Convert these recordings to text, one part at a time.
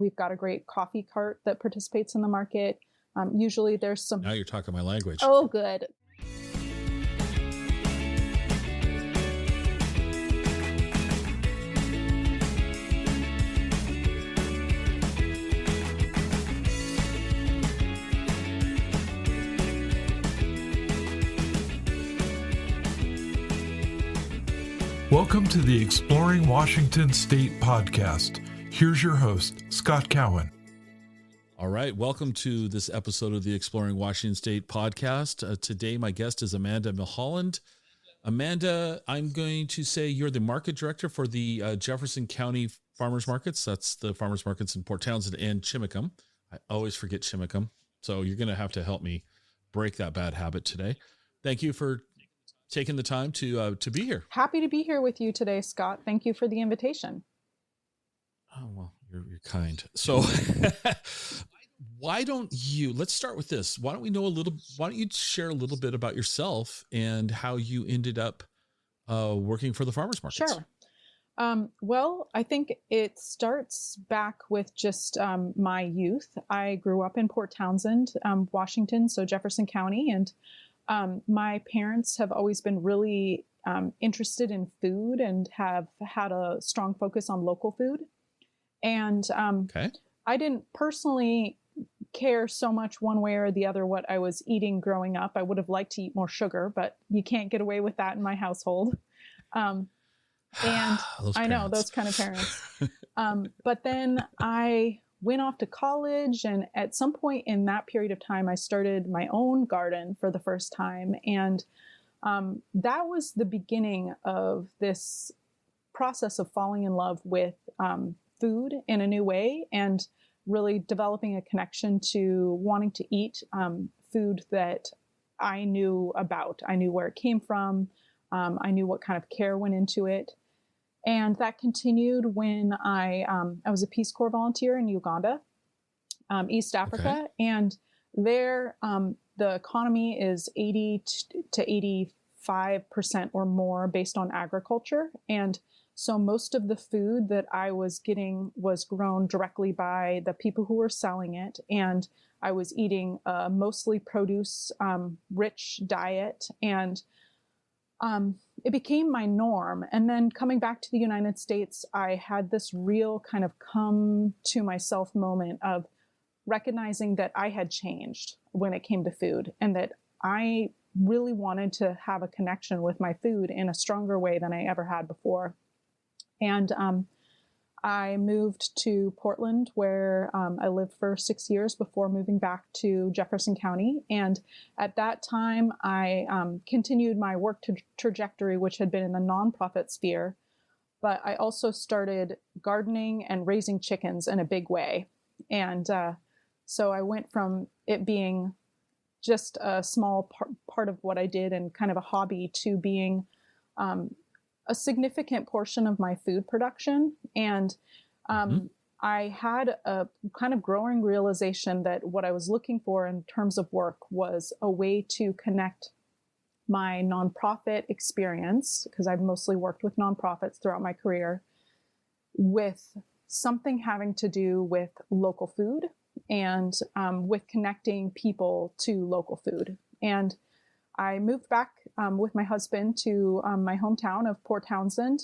We've got a great coffee cart that participates in the market. Usually there's some... Now you're talking my language. Oh, good. Welcome to the Exploring Washington State podcast. Here's your host, Scott Cowan. All right. Welcome to this episode of the Exploring Washington State podcast. Today, my guest is Amanda Milholland. Amanda, I'm going to say you're the market director for the Jefferson County Farmers Markets. That's the farmers markets in Port Townsend and Chimacum. I always forget Chimacum. So you're going to have to help me break that bad habit today. Thank you for taking the time to be here. Happy to be here with you today, Scott. Thank you for the invitation. Oh, well, you're kind. So let's start with this. Why don't you share a little bit about yourself and how you ended up working for the farmers markets? Sure. Well, I think it starts back with just my youth. I grew up in Port Townsend, Washington, so Jefferson County, and my parents have always been really interested in food and have had a strong focus on local food. And I didn't personally care so much one way or the other what I was eating growing up. I would have liked to eat more sugar, but you can't get away with that in my household. And I know those kind of parents. But then I went off to college, and at some point in that period of time, I started my own garden for the first time. And that was the beginning of this process of falling in love with food in a new way and really developing a connection to wanting to eat food that I knew about. I knew where it came from. I knew what kind of care went into it. And that continued when I was a Peace Corps volunteer in Uganda, East Africa. Okay. And there, the economy is 80 to 85% or more based on agriculture. And so most of the food that I was getting was grown directly by the people who were selling it. And I was eating a mostly produce rich diet. And it became my norm. And then coming back to the United States, I had this real kind of come to myself moment of recognizing that I had changed when it came to food and that I really wanted to have a connection with my food in a stronger way than I ever had before. And I moved to Portland, where I lived for 6 years before moving back to Jefferson County. And at that time, I continued my work trajectory, which had been in the nonprofit sphere. But I also started gardening and raising chickens in a big way. And so I went from it being just a small part of what I did and kind of a hobby to being a significant portion of my food production. And I had a kind of growing realization that what I was looking for in terms of work was a way to connect my nonprofit experience, because I've mostly worked with nonprofits throughout my career, with something having to do with local food and with connecting people to local food. And I moved back with my husband to my hometown of Port Townsend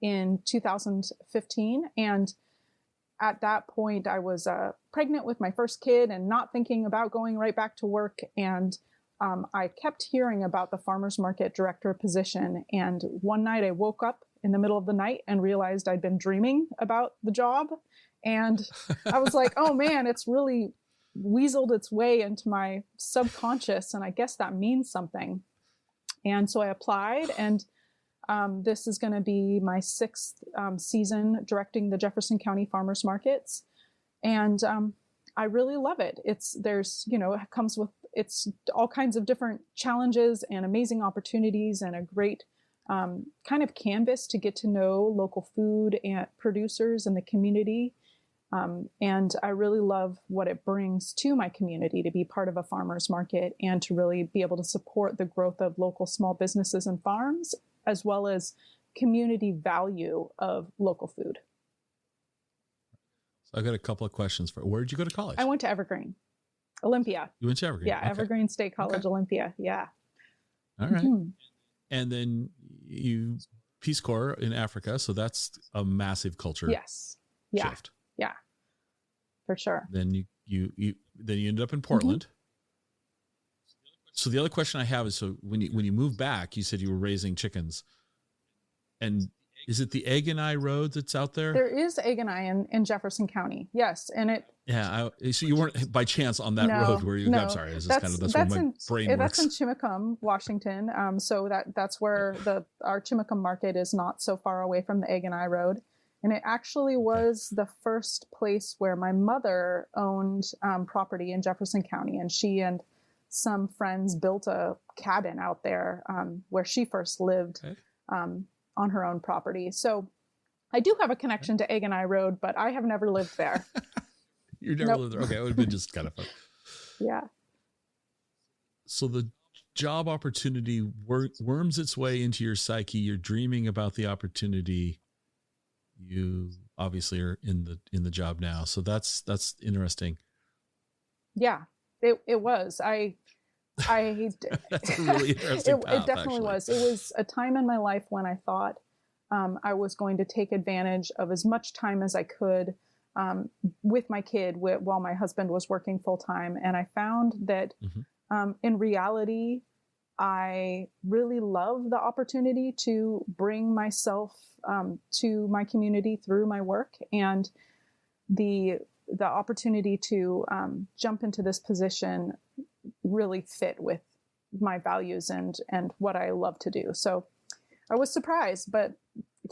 in 2015. And at that point, I was pregnant with my first kid and not thinking about going right back to work. And I kept hearing about the farmers market director position. And one night I woke up in the middle of the night and realized I'd been dreaming about the job. And I was like, oh man, it's really weaseled its way into my subconscious, and I guess that means something. And so I applied, and this is going to be my sixth season directing the Jefferson County Farmers Markets, and I really love it. It comes with all kinds of different challenges and amazing opportunities, and a great kind of canvas to get to know local food and producers in the community. And I really love what it brings to my community to be part of a farmer's market and to really be able to support the growth of local small businesses and farms, as well as community value of local food. I've got a couple of questions for. Where did you go to college? I went to Evergreen, Olympia. You went to Evergreen. Yeah, okay. Evergreen State College, Olympia. Yeah. All right. And then you Peace Corps in Africa, so that's a massive culture. Yes. Yeah. Shift. Yeah. For sure. Then you ended up in Portland. So the other question I have is, so when you moved back, you said you were raising chickens, and is it the Egg and I Road that's out there? There is Egg and I in Jefferson County. Yes, and it. Yeah, so you weren't by chance on that road where you? No, I'm sorry, that's where my brain works. That's in Chimacum, Washington. So that's where our Chimacum market is, not so far away from the Egg and I Road, and it actually was the first place where my mother owned property in Jefferson County, and she and some friends built a cabin out there where she first lived on her own property. So I do have a connection to Egg and I Road, but I have never lived there. You never lived there? Okay, it would have been just kind of fun. Yeah. So the job opportunity worms its way into your psyche. You're dreaming about the opportunity. You obviously are in the job now. So that's interesting. Yeah, it was. That's a really interesting path, it definitely actually was. It was a time in my life when I thought I was going to take advantage of as much time as I could with my kid while my husband was working full time. And I found that in reality, I really love the opportunity to bring myself to my community through my work, and the opportunity to jump into this position really fit with my values and what I love to do. So I was surprised, but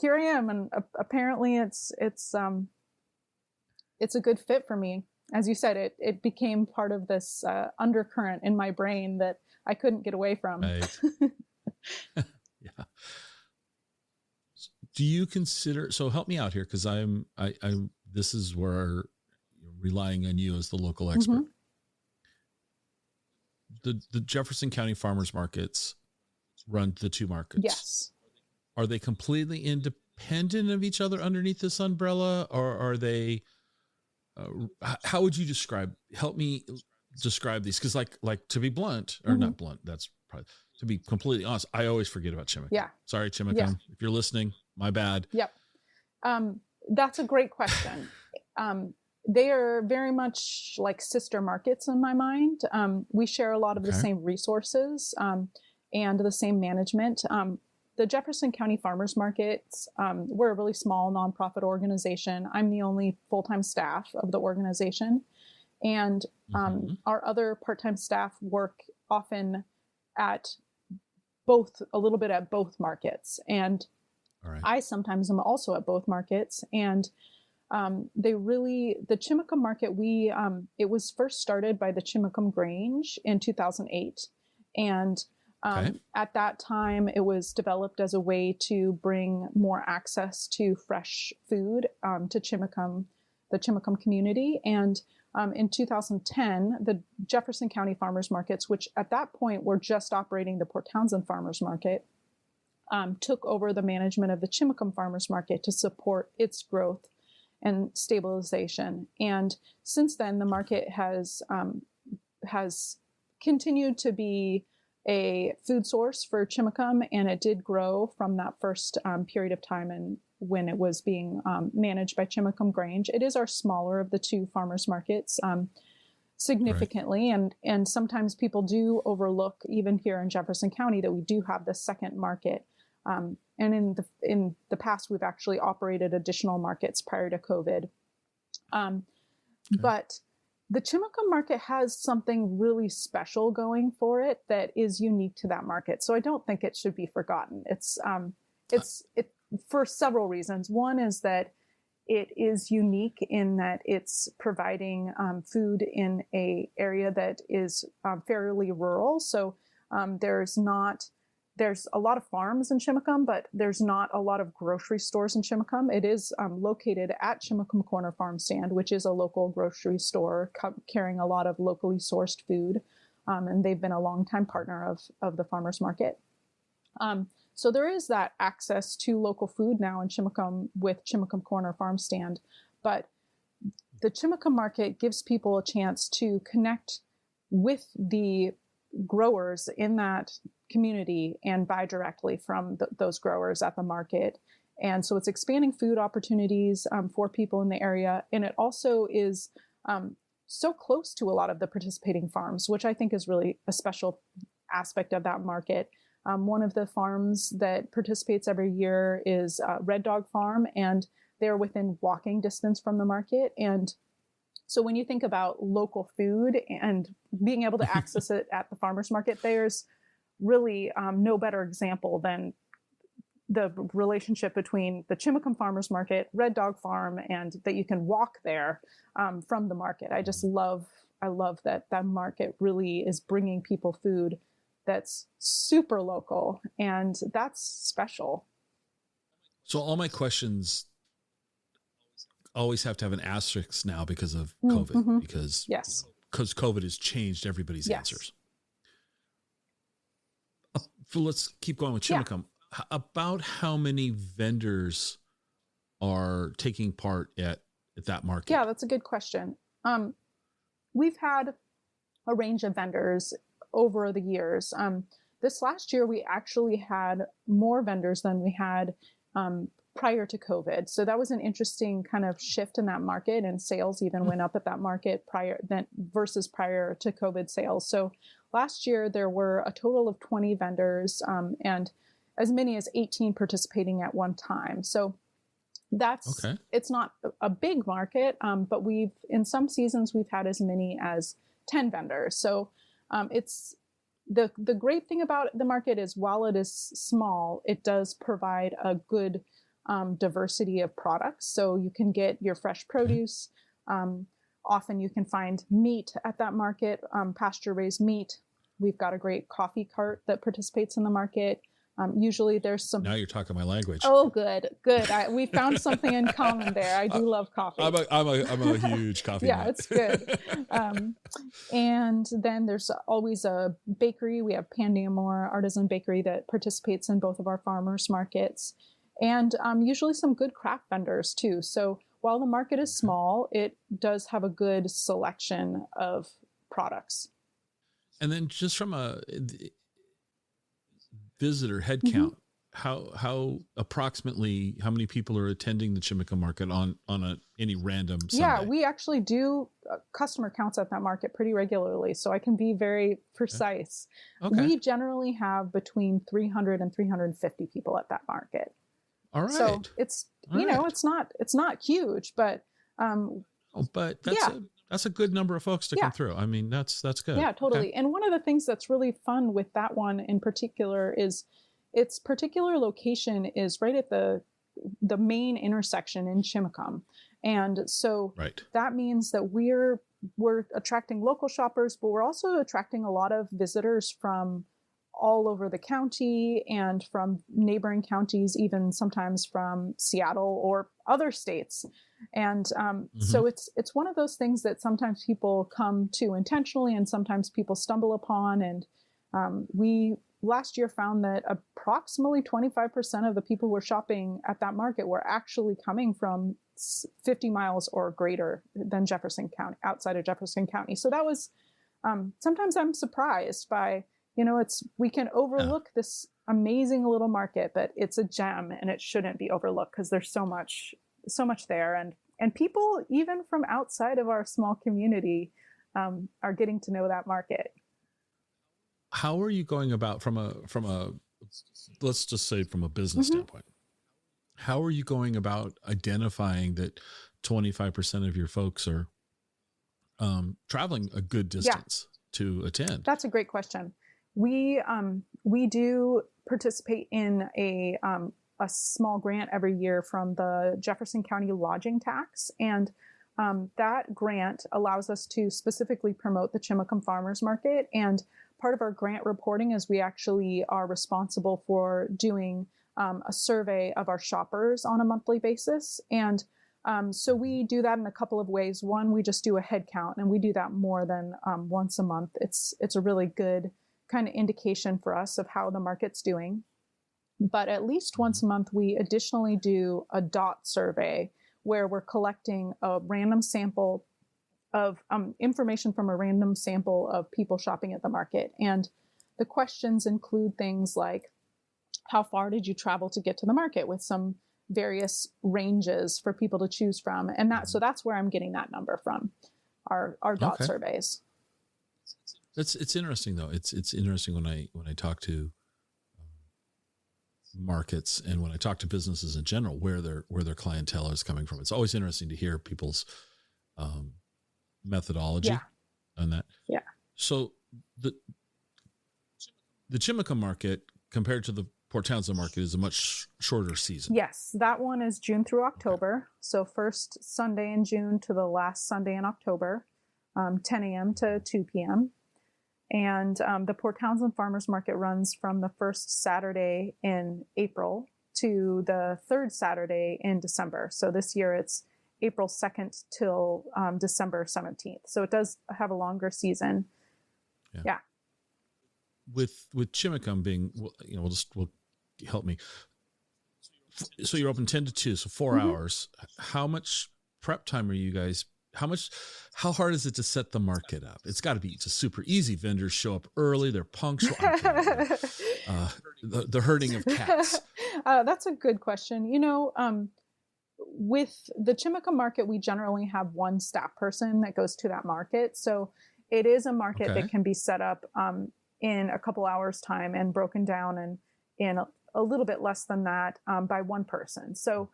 here I am, and apparently it's a good fit for me. As you said, it became part of this undercurrent in my brain that I couldn't get away from. Right. Yeah. Do you consider, so help me out here, because this is where relying on you as the local expert. The Jefferson County farmers markets run the two markets. Yes. Are they completely independent of each other underneath this umbrella, or are they? How would you help me describe these? Because like to be blunt, or not blunt, that's probably, to be completely honest, I always forget about Chimacum. Yeah. Sorry, Chimacum. Yeah. If you're listening, my bad. Yep. That's a great question. They are very much like sister markets in my mind. We share a lot of the same resources and the same management. The Jefferson County Farmers Markets, we're a really small nonprofit organization. I'm the only full-time staff of the organization. And our other part-time staff work often at a little bit at both markets. And I sometimes am also at both markets. And the Chimacum market, it was first started by the Chimacum Grange in 2008. And at that time, it was developed as a way to bring more access to fresh food to Chimacum, the Chimacum community. And in 2010, the Jefferson County Farmers Markets, which at that point were just operating the Port Townsend Farmers Market, took over the management of the Chimacum Farmers Market to support its growth and stabilization. And since then, the market has continued to be a food source for Chimacum, and it did grow from that first period of time and when it was being managed by Chimacum Grange. It is our smaller of the two farmers markets significantly, and sometimes people do overlook, even here in Jefferson County, that we do have the second market. And in the past, we've actually operated additional markets prior to COVID. But the Chimacum market has something really special going for it that is unique to that market. So I don't think it should be forgotten. It's for several reasons. One is that it is unique in that it's providing food in a area that is fairly rural. So there's a lot of farms in Chimacum, but there's not a lot of grocery stores in Chimacum. It is located at Chimacum Corner Farm Stand, which is a local grocery store carrying a lot of locally sourced food. And they've been a longtime partner of the farmers market. So there is that access to local food now in Chimacum with Chimacum Corner Farm Stand. But the Chimacum market gives people a chance to connect with the growers in that community and buy directly from those growers at the market. And so it's expanding food opportunities for people in the area. And it also is so close to a lot of the participating farms, which I think is really a special aspect of that market. One of the farms that participates every year is Red Dog Farm, and they're within walking distance from the market. And so when you think about local food and being able to access it at the farmer's market, there's really no better example than the relationship between the Chimacum Farmers Market, Red Dog Farm, and that you can walk there from the market. I love that that market really is bringing people food that's super local, and that's special. So all my questions always have to have an asterisk now because of COVID, because COVID has changed everybody's answers. So let's keep going with Chimacum. About how many vendors are taking part at that market? Yeah, that's a good question. We've had a range of vendors over the years. This last year, we actually had more vendors than we had prior to COVID. So that was an interesting kind of shift in that market, and sales even went up at that market versus prior to COVID sales. So last year, there were a total of 20 vendors and as many as 18 participating at one time. So that's, it's not a big market, but in some seasons, we've had as many as 10 vendors. So it's the great thing about the market is while it is small, it does provide a good diversity of products. So you can get your fresh produce. Often you can find meat at that market, pasture raised meat. We've got a great coffee cart that participates in the market. Usually there's some. Now you're talking my language. Oh, good. We found something in common there. I do love coffee. I'm a huge coffee nut. It's good. And then there's always a bakery. We have Pandiamore Artisan Bakery that participates in both of our farmers markets, and usually some good craft vendors too. So while the market is small, it does have a good selection of products. And then just from a visitor head count, how approximately how many people are attending the Chimacum market on any random Sunday? Yeah, we actually do customer counts at that market pretty regularly, so I can be very precise. Okay. We generally have between 300 and 350 people at that market. All right. So it's it's not huge, but that's a good number of folks to come through. I mean, that's good. Yeah, totally. Okay. And one of the things that's really fun with that one in particular is its particular location is right at the main intersection in Chimacum. And so that means that we're attracting local shoppers, but we're also attracting a lot of visitors from all over the county and from neighboring counties, even sometimes from Seattle or other states. And so it's one of those things that sometimes people come to intentionally and sometimes people stumble upon. And we last year found that approximately 25% of the people who were shopping at that market were actually coming from 50 miles or greater than Jefferson County, outside of Jefferson County. So that was, sometimes I'm surprised by, we can overlook this amazing little market, but it's a gem and it shouldn't be overlooked because there's so much there. And people, even from outside of our small community, are getting to know that market. How are you going about from a let's just say from a business standpoint? How are you going about identifying that 25% of your folks are traveling a good distance to attend? That's a great question. We do participate in a small grant every year from the Jefferson County lodging tax, and that grant allows us to specifically promote the Chimacum Farmers Market. And part of our grant reporting is we actually are responsible for doing a survey of our shoppers on a monthly basis. And so we do that in a couple of ways. One, we just do a head count, and we do that more than once a month. It's a really good kind of indication for us of how the market's doing. But at least once a month, we additionally do a dot survey, where we're collecting a random sample of information from a random sample of people shopping at the market. And the questions include things like, how far did you travel to get to the market, with some various ranges for people to choose from. And so that's where I'm getting that number from, our dot surveys. It's interesting though. It's interesting when I talk to markets and when I talk to businesses in general, where their clientele is coming from. It's always interesting to hear people's methodology on that. Yeah. So the Chimacum market compared to the Port Townsend market is a much shorter season. Yes, that one is June through October. So first Sunday in June to the last Sunday in October, 10 a.m. to 2 p.m. And the Port Townsend Farmers Market runs from the first Saturday in April to the third Saturday in December. So this year it's April 2nd till December 17th. So it does have a longer season. Yeah. With Chimacum being, we'll help me. So you're open 10 to 2, so 4 hours. How much prep time are you guys? How hard is it to set the market up? It's got to be just super easy. Vendors show up early. They're punctual. The herding of cats. That's a good question. With the Chimacum market, we generally have one staff person that goes to that market. So it is a market that can be set up in a couple hours time and broken down and in a little bit less than that by one person. So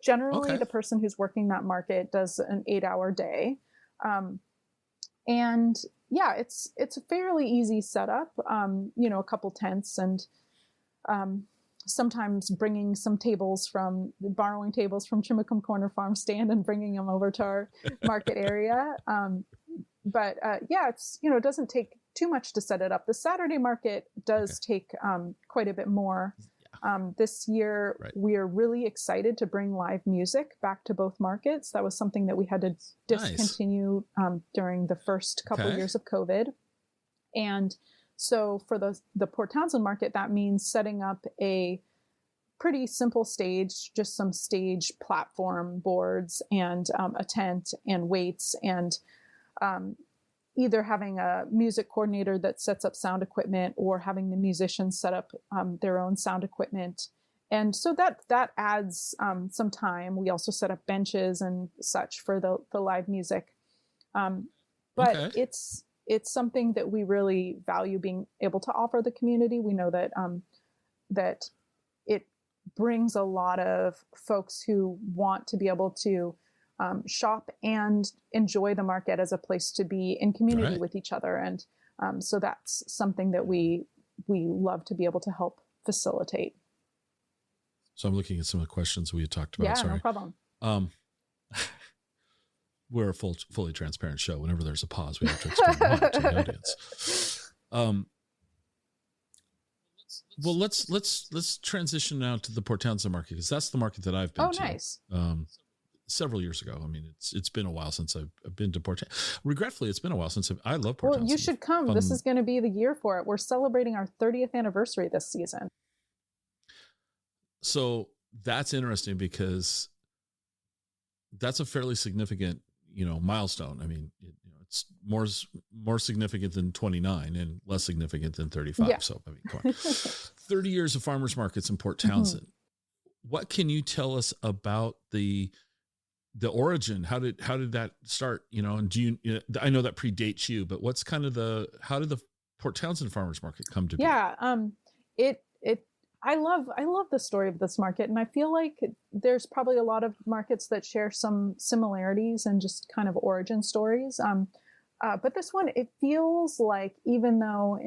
generally the person who's working that market does an 8-hour day. And yeah, it's a fairly easy setup, a couple tents and sometimes borrowing tables from Chimacum Corner Farm Stand and bringing them over to our market area. But it doesn't take too much to set it up. The Saturday market does take quite a bit more. This year, we are really excited to bring live music back to both markets. That was something that we had to discontinue during the first couple years of COVID. And so for the Port Townsend market, that means setting up a pretty simple stage, just some stage platform boards and a tent and weights and either having a music coordinator that sets up sound equipment or having the musicians set up their own sound equipment. And so that adds some time. We also set up benches and such for the live music. But it's something that we really value being able to offer the community. We know that that it brings a lot of folks who want to be able to shop and enjoy the market as a place to be in community with each other. And so that's something that we love to be able to help facilitate. So I'm looking at some of the questions we had talked about. Yeah, no problem. We're a fully transparent show. Whenever there's a pause, we have to explain why to the audience. Well, let's transition now to the Port Townsend market, because that's the market that I've been to. Oh, nice. Several years ago. I mean, it's been a while since I've been to Port Townsend. Regretfully, it's been a while since I love Port Townsend. Well, you should come. This is going to be the year for it. We're celebrating our 30th anniversary this season. So that's interesting because that's a fairly significant, milestone. I mean, it's more significant than 29 and less significant than 35. Yeah. So, I mean, come on. 30 years of farmers markets in Port Townsend. What can you tell us about the origin? How did that start? And I know that predates you, but what's kind of how did the Port Townsend farmers market come to be? Yeah. I love the story of this market, and I feel like there's probably a lot of markets that share some similarities and just kind of origin stories. But this one, it feels like, even though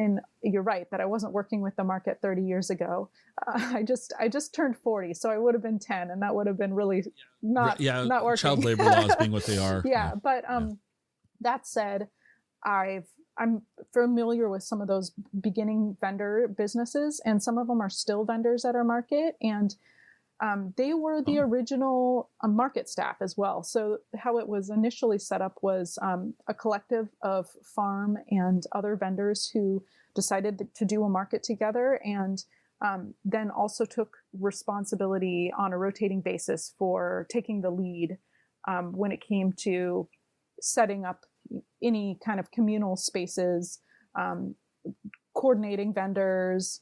you're right that I wasn't working with the market 30 years ago, I just turned 40, so I would have been 10, and that would have been really not working. Child labor laws being what they are. But that said, I'm familiar with some of those beginning vendor businesses, and some of them are still vendors at our market, and they were the original market staff as well. So how it was initially set up was a collective of farm and other vendors who decided to do a market together, and then also took responsibility on a rotating basis for taking the lead when it came to setting up any kind of communal spaces, coordinating vendors,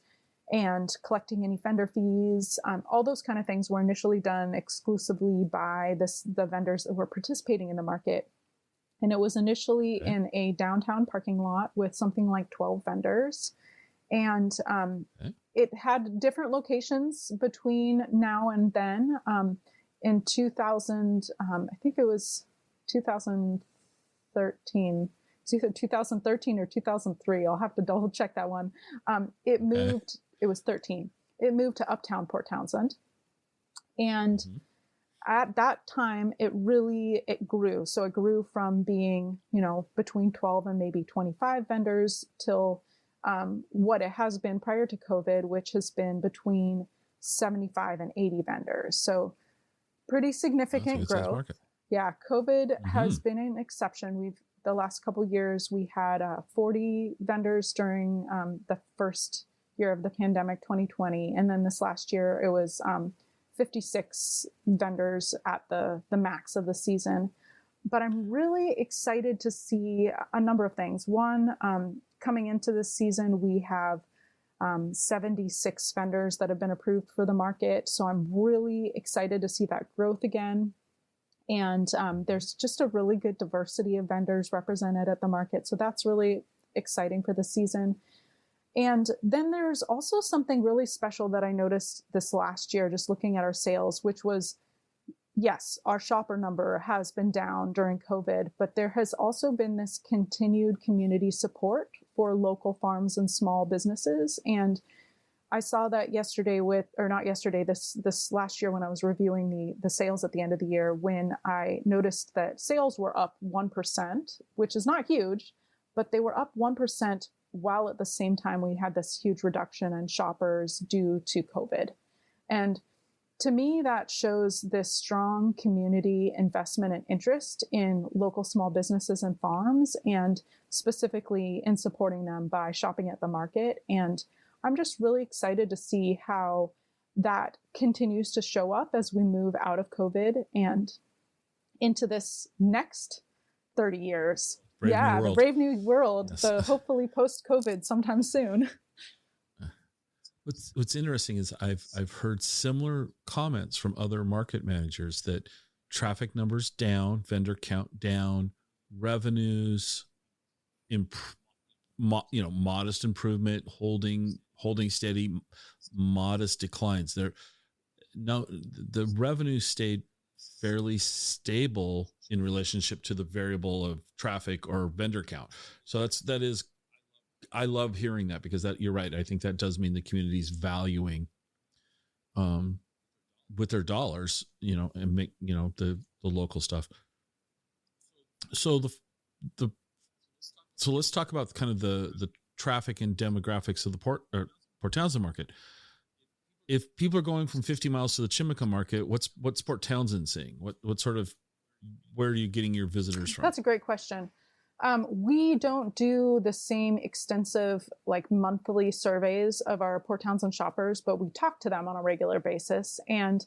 and collecting any vendor fees. All those kind of things were initially done exclusively by the vendors that were participating in the market. And it was initially in a downtown parking lot with something like 12 vendors. And it had different locations between now and then. In 2000, I think it was 2013. It's either 2013 or 2003. I'll have to double check that one. It moved, it was 13. It moved to Uptown Port Townsend. And at that time, it grew. So it grew from being, between 12 and maybe 25 vendors till what it has been prior to COVID, which has been between 75 and 80 vendors. So pretty significant growth. Yeah, COVID has been an exception. The last couple of years, we had 40 vendors during the first year of the pandemic, 2020. And then this last year, it was 56 vendors at the max of the season. But I'm really excited to see a number of things. One, coming into this season, we have 76 vendors that have been approved for the market. So I'm really excited to see that growth again. And there's just a really good diversity of vendors represented at the market. So that's really exciting for the season. And then there's also something really special that I noticed this last year, just looking at our sales, which was, yes, our shopper number has been down during COVID, but there has also been this continued community support for local farms and small businesses. And I saw that this last year when I was reviewing the sales at the end of the year, when I noticed that sales were up 1%, which is not huge, but they were up 1% while at the same time we had this huge reduction in shoppers due to COVID. And to me, that shows this strong community investment and interest in local small businesses and farms, and specifically in supporting them by shopping at the market. And I'm just really excited to see how that continues to show up as we move out of COVID and into this next 30 years. The brave new world, yes. The hopefully post-COVID sometime soon. What's interesting is I've heard similar comments from other market managers that traffic numbers down, vendor count down, revenues, modest improvement, holding steady, modest declines. The revenue stayed fairly stable in relationship to the variable of traffic or vendor count. So I love hearing that, because you're right. I think that does mean the community's valuing, with their dollars, and make, the local stuff. So so let's talk about kind of the traffic and demographics of the Port Townsend market. If people are going from 50 miles to the Chimacum market, what's Port Townsend seeing? Where are you getting your visitors from? That's a great question. We don't do the same extensive monthly surveys of our Port Townsend shoppers, but we talk to them on a regular basis. And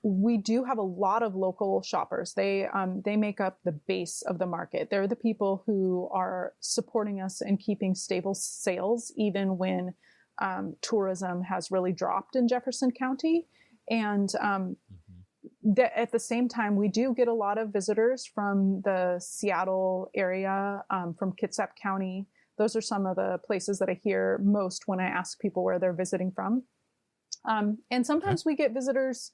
we do have a lot of local shoppers. They make up the base of the market. They're the people who are supporting us and keeping stable sales, even when tourism has really dropped in Jefferson County. And at the same time, we do get a lot of visitors from the Seattle area, from Kitsap County. Those are some of the places that I hear most when I ask people where they're visiting from. And sometimes we get visitors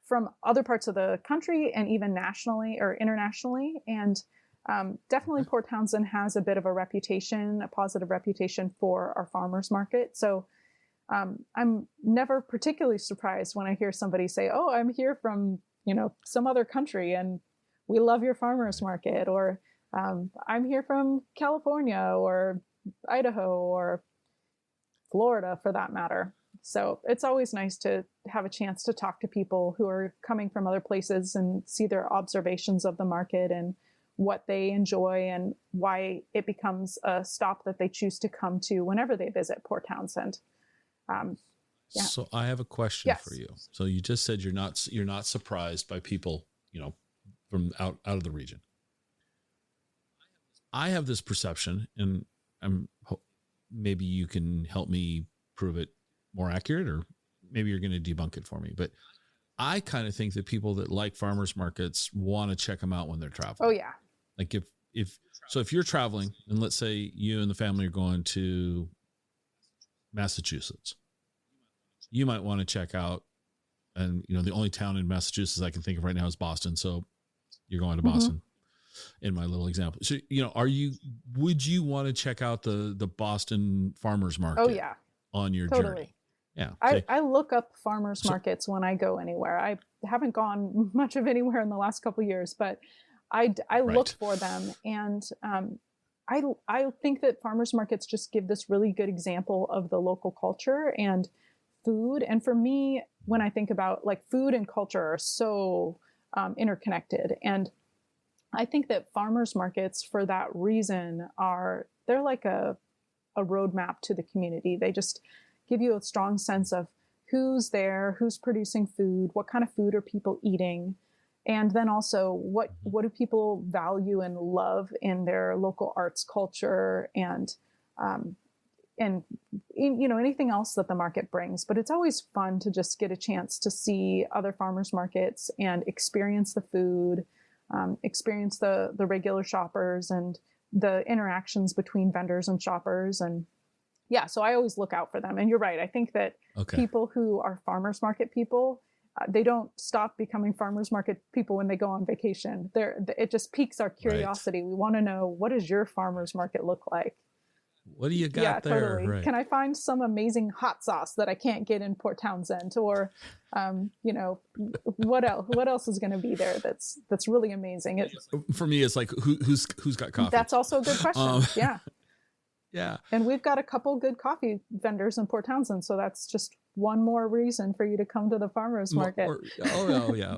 from other parts of the country and even nationally or internationally. And definitely Port Townsend has a bit of a positive reputation for our farmers market. So I'm never particularly surprised when I hear somebody say, "Oh, I'm here from, some other country and we love your farmers market," or "I'm here from California or Idaho or Florida for that matter." So it's always nice to have a chance to talk to people who are coming from other places and see their observations of the market and what they enjoy and why it becomes a stop that they choose to come to whenever they visit Port Townsend. Yeah. So I have a question for you. So you just said you're not surprised by people, from out of the region. I have this perception, and maybe you can help me prove it more accurate, or maybe you're going to debunk it for me. But I kind of think that people that like farmers markets want to check them out when they're traveling. Oh yeah. Like if you're traveling, and let's say you and the family are going to Massachusetts, you might want to check out, and the only town in Massachusetts I can think of right now is Boston. So you're going to Boston in my little example. So, would you want to check out the Boston farmers market? Oh yeah. On your Totally. journey? Yeah. I look up farmers markets when I go anywhere. I haven't gone much of anywhere in the last couple of years, but I look for them. And I think that farmers markets just give this really good example of the local culture and food. And for me, when I think about food and culture are so interconnected. And I think that farmers markets, for that reason, they're like a roadmap to the community. They just give you a strong sense of who's there, who's producing food, what kind of food are people eating, and then also what do people value and love in their local arts, culture, and anything else that the market brings. But it's always fun to just get a chance to see other farmers markets and experience the food, experience the regular shoppers and the interactions between vendors and shoppers. And yeah, so I always look out for them. And you're right. I think that people who are farmers market people, they don't stop becoming farmers market people when they go on vacation. It just piques our curiosity. Right. We want to know, what does your farmers market look like? What do you got there? Totally. Right. Can I find some amazing hot sauce that I can't get in Port Townsend? Or, what else is going to be there that's really amazing? For me, it's like who's got coffee? That's also a good question. Yeah. Yeah. And we've got a couple good coffee vendors in Port Townsend, so that's just one more reason for you to come to the farmers market. Yeah.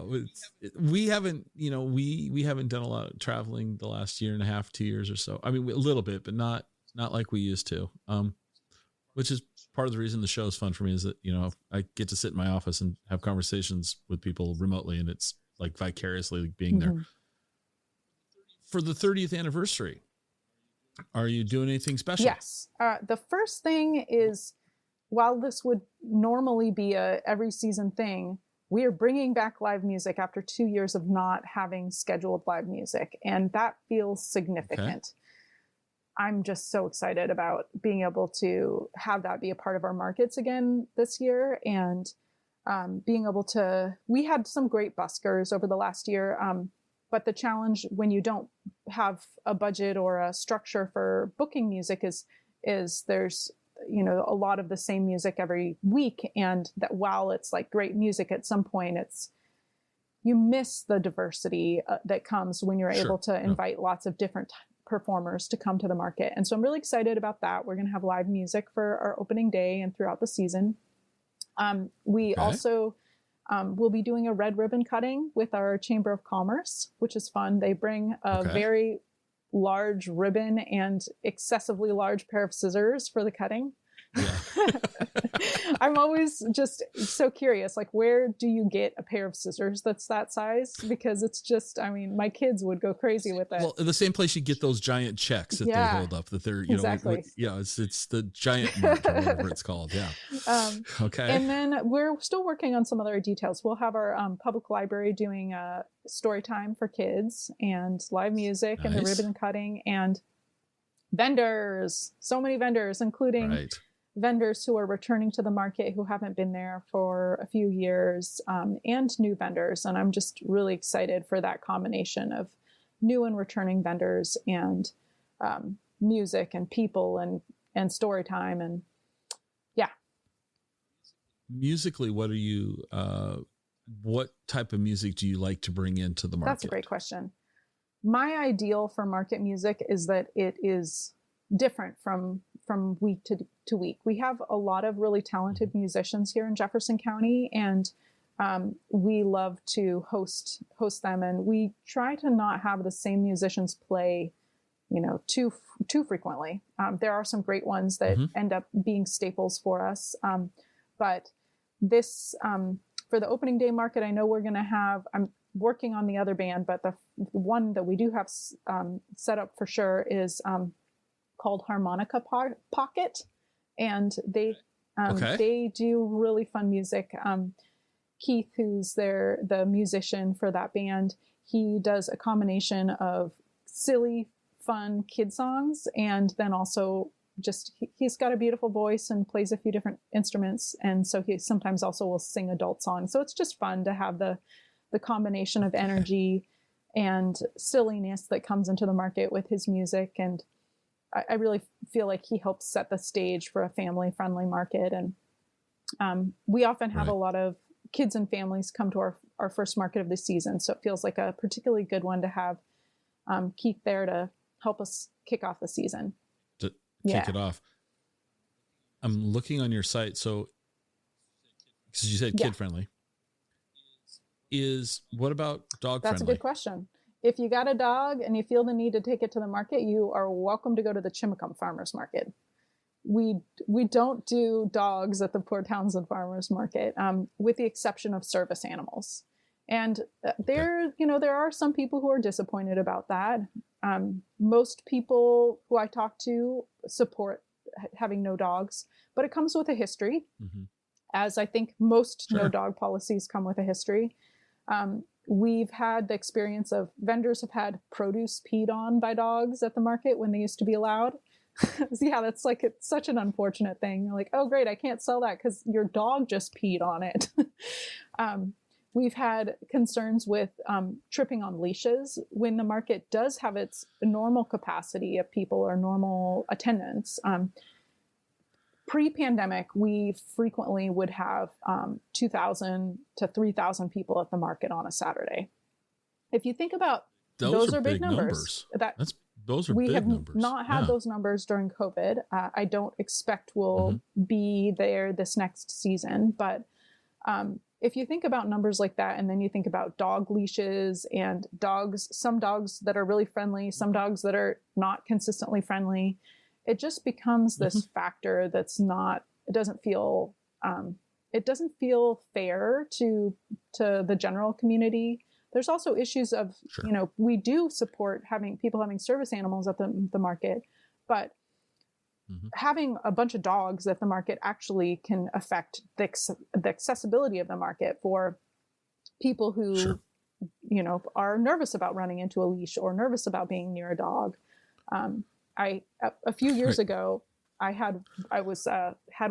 We haven't, we haven't done a lot of traveling the last year and a half, 2 years or so. I mean, a little bit, but not like we used to. Which is part of the reason the show is fun for me, is that, I get to sit in my office and have conversations with people remotely, and it's like vicariously being there. For the 30th anniversary, are you doing anything special? Yes. The first thing is, while this would normally be a every season thing, we are bringing back live music after 2 years of not having scheduled live music. And that feels significant. Okay. I'm just so excited about being able to have that be a part of our markets again this year. And being able to, we had some great buskers over the last year. But the challenge when you don't have a budget or a structure for booking music is there's, a lot of the same music every week. And that while it's like great music, at some point you miss the diversity that comes when you're able to invite lots of different performers to come to the market. And so I'm really excited about that. We're going to have live music for our opening day and throughout the season. We also we'll be doing a red ribbon cutting with our Chamber of Commerce, which is fun. They bring a very large ribbon and excessively large pair of scissors for the cutting. Yeah. I'm always just so curious, where do you get a pair of scissors that's that size? Because it's just, my kids would go crazy with it. Well, the same place you get those giant checks that they hold up, that they're, exactly. It's the giant mark or whatever it's called. Yeah. And then we're still working on some other details. We'll have our public library doing a story time for kids and live music and the ribbon cutting and vendors, so many vendors, including vendors who are returning to the market who haven't been there for a few years, and new vendors. And I'm just really excited for that combination of new and returning vendors and music and people and story time. And yeah. Musically, what type of music do you like to bring into the market? That's a great question. My ideal for market music is that it is different from week to week. We have a lot of really talented musicians here in Jefferson County, and we love to host them. And we try to not have the same musicians play too frequently. There are some great ones that end up being staples for us. But this, for the opening day market, I know I'm working on the other band, but the one that we do have set up for sure is called Harmonica Pocket. And they do really fun music. Keith, who's the musician for that band, he does a combination of silly, fun kid songs, and then also he's got a beautiful voice and plays a few different instruments, and so he sometimes also will sing adult songs. So it's just fun to have the combination of energy and silliness that comes into the market with his music. And I really feel like he helps set the stage for a family-friendly market. And we often have a lot of kids and families come to our first market of the season, so it feels like a particularly good one to have Keith there to help us kick off the season. To kick it off. I'm looking on your site, so because you said kid-friendly. What about dog-friendly? That's a good question. If you got a dog and you feel the need to take it to the market, you are welcome to go to the Chimacum Farmers Market. We don't do dogs at the Port Townsend Farmers Market, with the exception of service animals. And there are some people who are disappointed about that. Most people who I talk to support having no dogs, but it comes with a history, as I think most no dog policies come with a history. We've had the experience of vendors have had produce peed on by dogs at the market when they used to be allowed. That's it's such an unfortunate thing. You're like, oh great, I can't sell that because your dog just peed on it. We've had concerns with tripping on leashes when the market does have its normal capacity of people or normal attendance. Pre-pandemic, we frequently would have 2,000 to 3,000 people at the market on a Saturday. If you think about those are big numbers. We have not had those numbers during COVID. I don't expect we'll be there this next season, but if you think about numbers like that, and then you think about dog leashes and some dogs that are really friendly, some dogs that are not consistently friendly, it just becomes this factor that's it doesn't feel fair to the general community. There's also issues of, we do support people having service animals at the market, but having a bunch of dogs at the market actually can affect the accessibility of the market for people who, are nervous about running into a leash or nervous about being near a dog. A few years ago, I had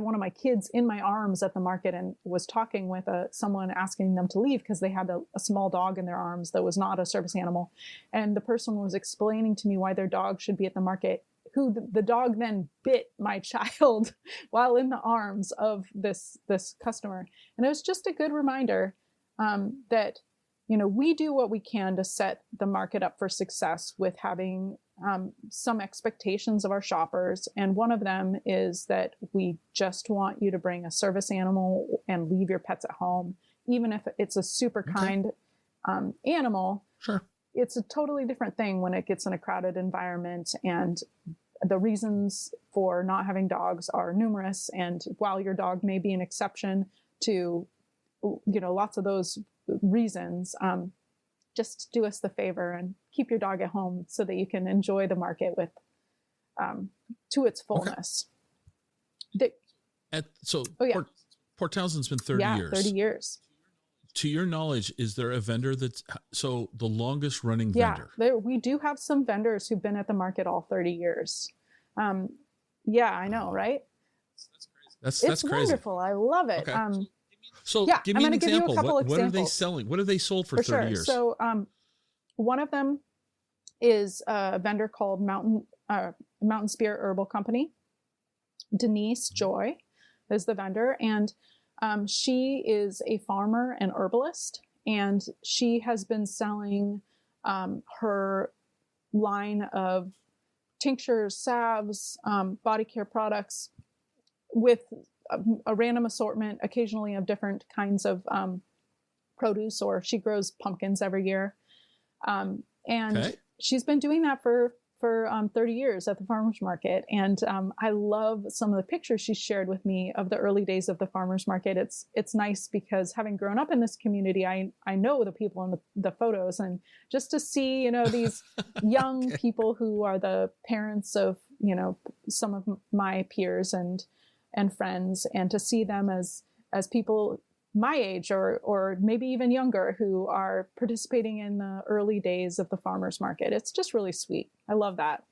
one of my kids in my arms at the market and was talking with someone asking them to leave because they had a small dog in their arms that was not a service animal. And the person was explaining to me why their dog should be at the market, who the dog then bit my child while in the arms of this customer. And it was just a good reminder that, we do what we can to set the market up for success with having some expectations of our shoppers. And one of them is that we just want you to bring a service animal and leave your pets at home, even if it's a super kind animal. Sure. It's a totally different thing when it gets in a crowded environment, and the reasons for not having dogs are numerous. And while your dog may be an exception to, lots of those reasons, just do us the favor and keep your dog at home so that you can enjoy the market with to its fullness. Port Townsend's been 30 years. 30 years. To your knowledge, is there a vendor the longest running vendor? We do have some vendors who've been at the market all 30 years. I know, right? That's crazy. It's wonderful. I love it. Okay. Give me an example. What are they selling? What have they sold for 30 years? So one of them is a vendor called Mountain Spirit Herbal Company. Denise Joy is the vendor, and she is a farmer and herbalist, and she has been selling her line of tinctures, salves, body care products with a random assortment, occasionally of different kinds of produce, or she grows pumpkins every year. She's been doing that for for 30 years at the farmers market. And I love some of the pictures she shared with me of the early days of the farmers market. It's nice because having grown up in this community, I know the people in the photos, and just to see, these young people who are the parents of, some of my peers and friends, and to see them as people my age or maybe even younger who are participating in the early days of the farmers market. It's just really sweet. I love that.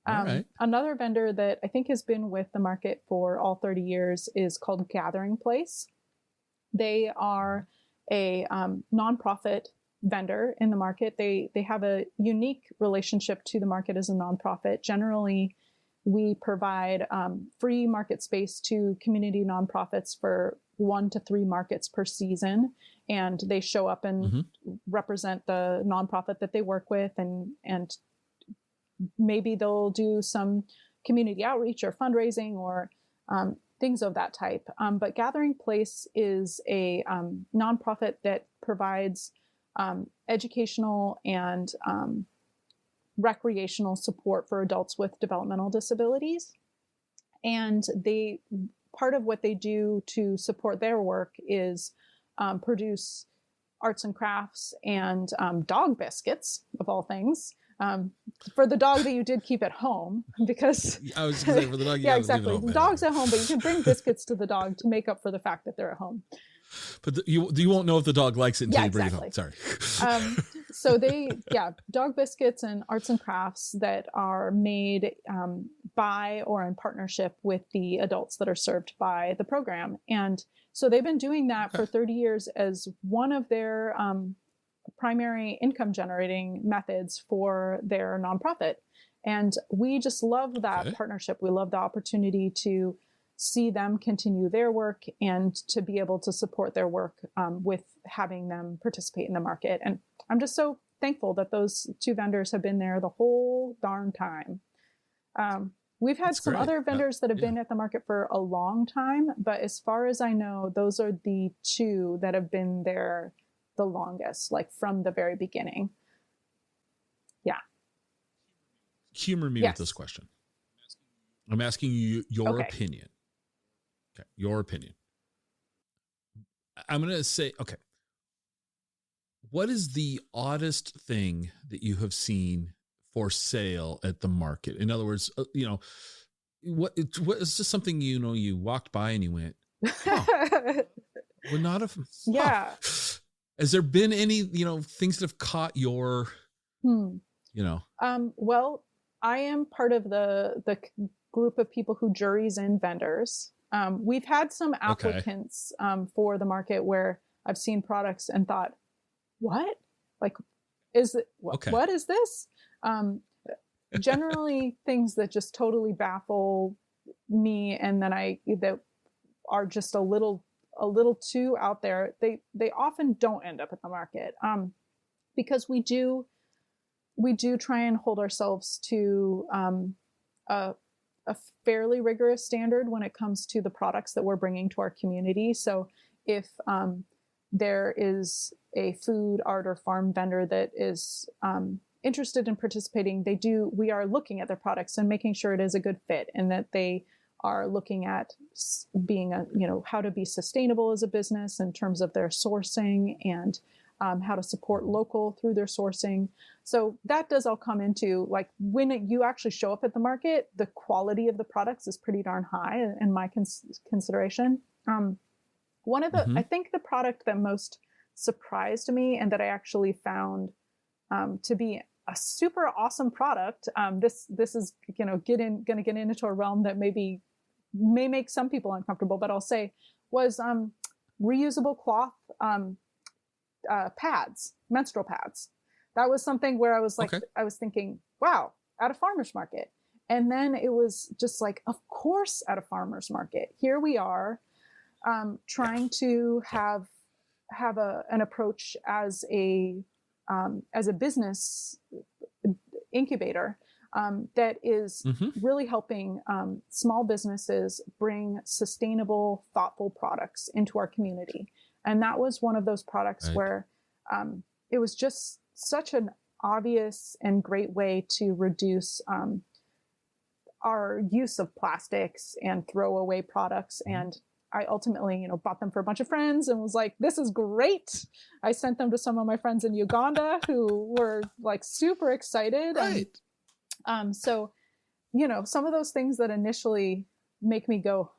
Right. Another vendor that I think has been with the market for all 30 years is called Gathering Place. They are a nonprofit vendor in the market. They have a unique relationship to the market as a nonprofit. Generally, we provide free market space to community nonprofits for 1 to 3 markets per season, and they show up and represent the nonprofit that they work with, and maybe they'll do some community outreach or fundraising or things of that type. But Gathering Place is a nonprofit that provides educational and recreational support for adults with developmental disabilities. And part of what they do to support their work is produce arts and crafts and dog biscuits, of all things, for the dog that you did keep at home, because I was going to say, for the dog, yeah, exactly. The dog's at home, but you can bring biscuits to the dog to make up for the fact that they're at home. But you won't know if the dog likes it until you bring it home. Sorry. So dog biscuits and arts and crafts that are made by or in partnership with the adults that are served by the program. And so they've been doing that for 30 years as one of their primary income generating methods for their nonprofit. And we just love that partnership. We love the opportunity to see them continue their work and to be able to support their work with having them participate in the market. And I'm just so thankful that those 2 vendors have been there the whole darn time. We've had some other vendors that have been at the market for a long time, but as far as I know, those are the 2 that have been there the longest, like from the very beginning. Yeah. Humor me with this question. I'm asking you your opinion. Okay, your opinion. I'm going to say, what is the oddest thing that you have seen for sale at the market? In other words, what is just something, you walked by and you went, we're not yeah. Has there been any, things that have caught your, Well, I am part of the group of people who juries in vendors. We've had some applicants for the market where I've seen products and thought, what? Like, what is this? Generally things that just totally baffle me, and then that are just a little too out there. They often don't end up at the market because we do try and hold ourselves to a fairly rigorous standard when it comes to the products that we're bringing to our community. So if there is a food, art, or farm vendor that is interested in participating, we are looking at their products and making sure it is a good fit, and that they are looking at being how to be sustainable as a business in terms of their sourcing, and how to support local through their sourcing. So that does all come into, like, when you actually show up at the market, the quality of the products is pretty darn high in my consideration. One of the, I think the product that most surprised me and that I actually found to be a super awesome product, this is, going to get into a realm that may make some people uncomfortable, but I'll say, was reusable cloth pads, menstrual pads. That was something where I was like, I was thinking, wow, at a farmer's market. And then it was just like, of course, at a farmer's market, here we are trying to have an approach as a business incubator that is really helping small businesses bring sustainable, thoughtful products into our community. And that was one of those products where it was just such an obvious and great way to reduce our use of plastics and throwaway products. And I ultimately, bought them for a bunch of friends and was like, this is great. I sent them to some of my friends in Uganda who were like super excited. Right. So, some of those things that initially make me go,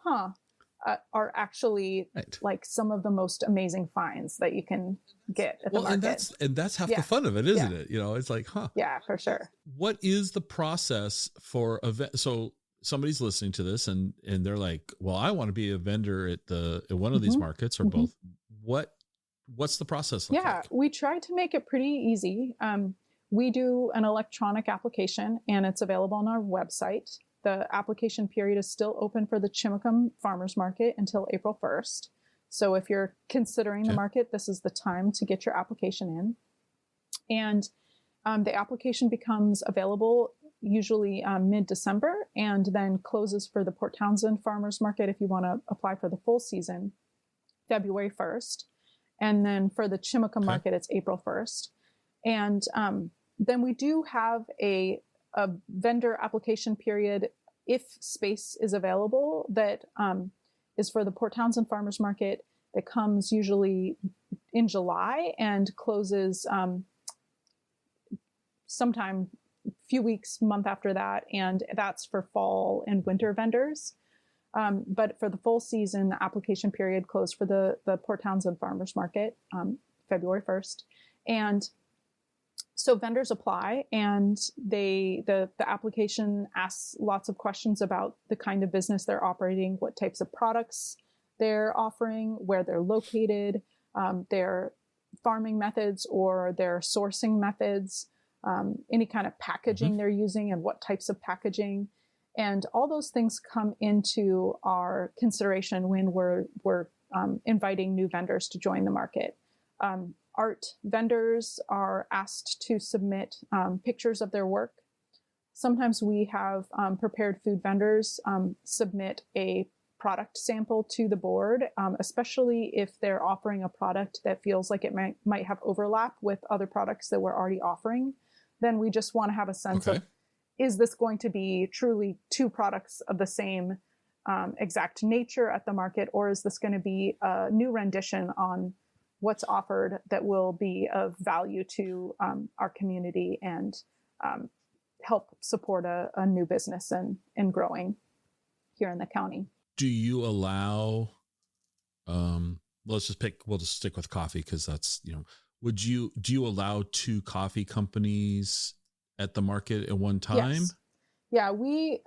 are actually like some of the most amazing finds that you can get at the market. And that's half the fun of it, isn't it? It's like, Yeah, for sure. What is the process for so somebody's listening to this and they're like, well, I want to be a vendor at one of these markets or both. What's the process like? We try to make it pretty easy. We do an electronic application and it's available on our website. The application period is still open for the Chimacum Farmers Market until April 1st. So if you're considering the market, this is the time to get your application in. And the application becomes available usually mid-December and then closes for the Port Townsend Farmers Market if you want to apply for the full season, February 1st. And then for the Chimacum Market, it's April 1st. And then we do have a vendor application period if space is available that is for the Port Townsend Farmers Market that comes usually in July and closes sometime a few weeks, month after that. And that's for fall and winter vendors. But for the full season, the application period closed for the Port Townsend Farmers Market, February 1st. And so vendors apply and the application asks lots of questions about the kind of business they're operating, what types of products they're offering, where they're located, their farming methods or their sourcing methods, any kind of packaging they're using and what types of packaging. And all those things come into our consideration when we're inviting new vendors to join the market. Art vendors are asked to submit pictures of their work. Sometimes we have prepared food vendors submit a product sample to the board, especially if they're offering a product that feels like it might have overlap with other products that we're already offering. Then we just want to have a sense of, is this going to be truly two products of the same exact nature at the market, or is this going to be a new rendition on what's offered that will be of value to our community and help support a new business and growing here in the county. Do you allow, we'll just stick with coffee because that's, do you allow two coffee companies at the market at one time? Yes. Yeah, we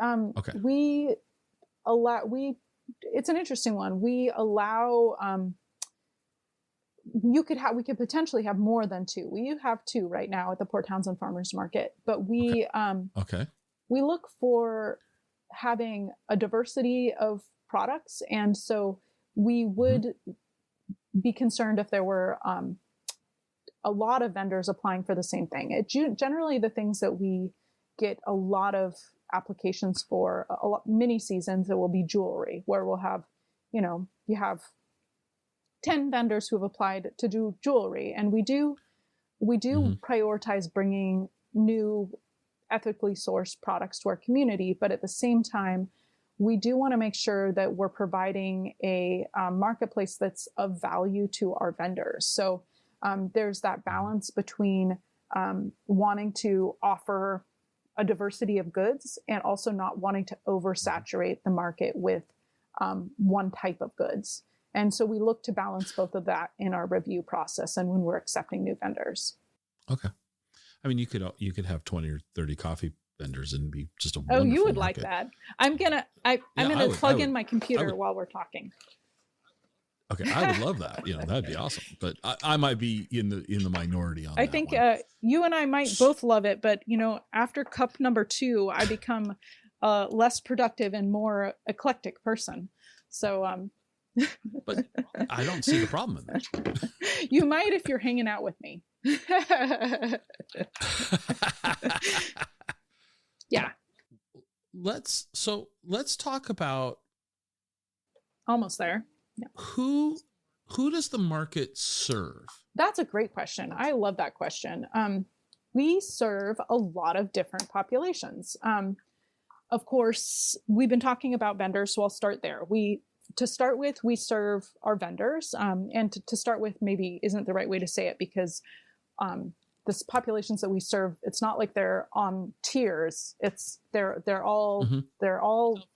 it's an interesting one. We allow, we could potentially have more than two. We have two right now at the Port Townsend Farmers Market, but we look for having a diversity of products. And so we would be concerned if there were a lot of vendors applying for the same thing. Generally, the things that we get a lot of applications for, many seasons, it will be jewelry, where we'll have, you have 10 vendors who have applied to do jewelry. And we do prioritize bringing new ethically sourced products to our community. But at the same time, we do want to make sure that we're providing a marketplace that's of value to our vendors. So there's that balance between wanting to offer a diversity of goods and also not wanting to oversaturate the market with one type of goods. And so we look to balance both of that in our review process and when we're accepting new vendors. Okay. I mean, you could have 20 or 30 coffee vendors and be just a Oh, you would market. like that. I'm going to plug in my computer while we're talking. Okay. I would love that. That'd be awesome. But I might be in the minority on that. I think you and I might both love it, but after cup number 2, I become a less productive and more eclectic person. So, but I don't see the problem in that. You might if you're hanging out with me. Yeah. Let's talk about almost there. Yeah. Who does the market serve? That's a great question. I love that question. we serve a lot of different populations. Of course, we've been talking about vendors, so I'll start there. To start with, we serve our vendors, and to start with maybe isn't the right way to say it, because this populations that we serve, it's not like they're on tiers. They're all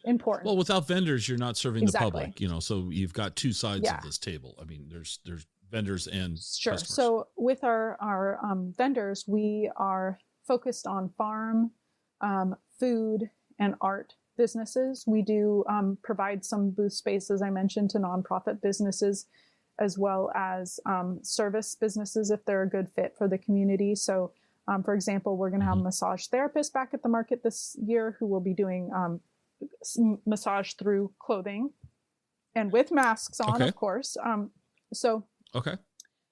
important. Well, without vendors, you're not serving Exactly. the public, you know. So you've got two sides of this table. I mean, there's vendors and sure. customers. So with our vendors, we are focused on farm, food, and art businesses. We do provide some booth space, as I mentioned, to nonprofit businesses, as well as service businesses if they're a good fit for the community. So, for example, we're going to have a massage therapist back at the market this year who will be doing massage through clothing and with masks on, of course.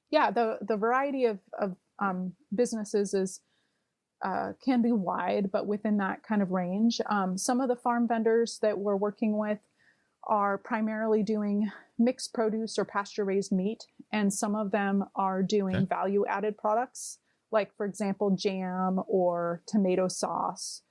Yeah, the variety of businesses is can be wide, but within that kind of range. Some of the farm vendors that we're working with are primarily doing mixed produce or pasture-raised meat, and some of them are doing value-added products, like, for example, jam or tomato sauce.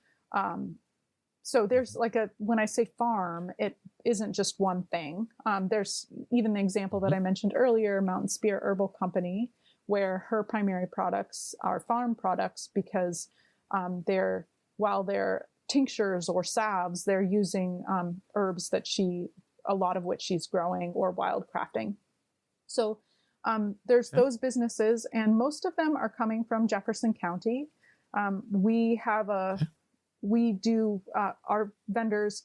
So there's when I say farm, it isn't just one thing. There's even the example that I mentioned earlier, Mountain Spear Herbal Company, where her primary products are farm products because while they're tinctures or salves, they're using herbs that a lot of which she's growing or wild crafting. So there's those businesses, and most of them are coming from Jefferson County. Our vendors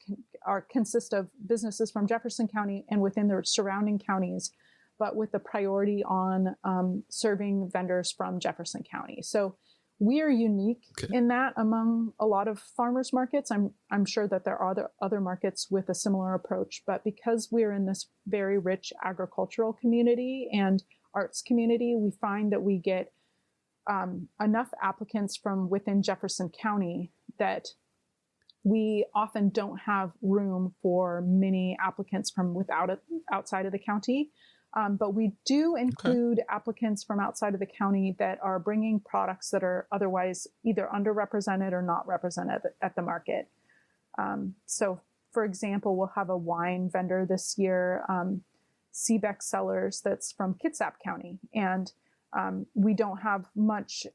consist of businesses from Jefferson County and within the surrounding counties, but with the priority on serving vendors from Jefferson County. So we are unique in that among a lot of farmers markets. I'm sure that there are other markets with a similar approach, but because we're in this very rich agricultural community and arts community, we find that we get enough applicants from within Jefferson County that we often don't have room for many applicants from outside of the county. But we do include applicants from outside of the county that are bringing products that are otherwise either underrepresented or not represented at the market. So, for example, we'll have a wine vendor this year, Seebeck Cellars, that's from Kitsap County. And we don't have much,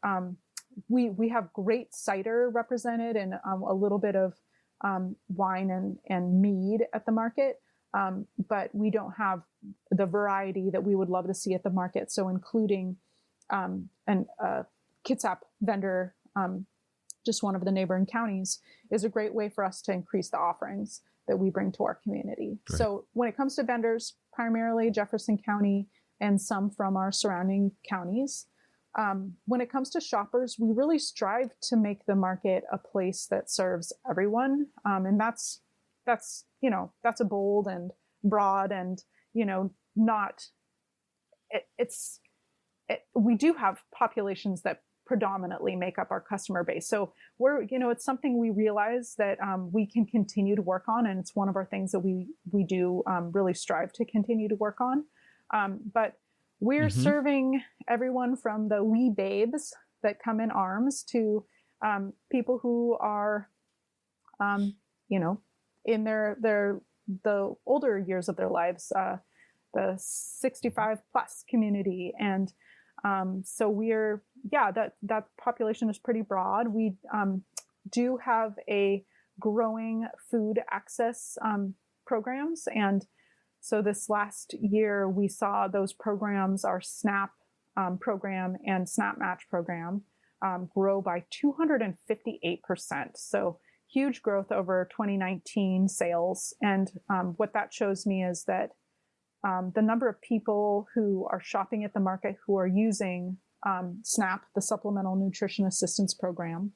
we have great cider represented and a little bit of wine and mead at the market. But we don't have the variety that we would love to see at the market. So including a Kitsap vendor, just one of the neighboring counties, is a great way for us to increase the offerings that we bring to our community. Right. So when it comes to vendors, primarily Jefferson County and some from our surrounding counties. When it comes to shoppers, we really strive to make the market a place that serves everyone. And that's a bold and broad and, we do have populations that predominantly make up our customer base. So it's something we realize that we can continue to work on. And it's one of our things that we do really strive to continue to work on. But we're serving everyone from the wee babes that come in arms to people who are, in the older years of their lives, the 65 plus community. And so that population is pretty broad. We do have a growing food access programs. And so this last year, we saw those programs, our SNAP program and SNAP Match program, grow by 258%. So huge growth over 2019 sales. And what that shows me is that the number of people who are shopping at the market who are using SNAP, the Supplemental Nutrition Assistance Program,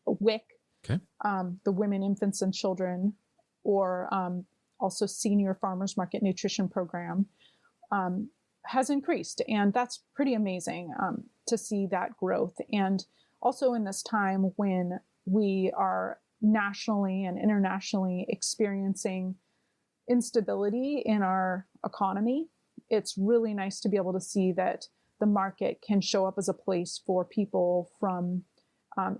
WIC, the Women, Infants, and Children, or also Senior Farmers Market Nutrition Program, has increased. And that's pretty amazing to see that growth. And also in this time when we are nationally and internationally experiencing instability in our economy, it's really nice to be able to see that the market can show up as a place for people from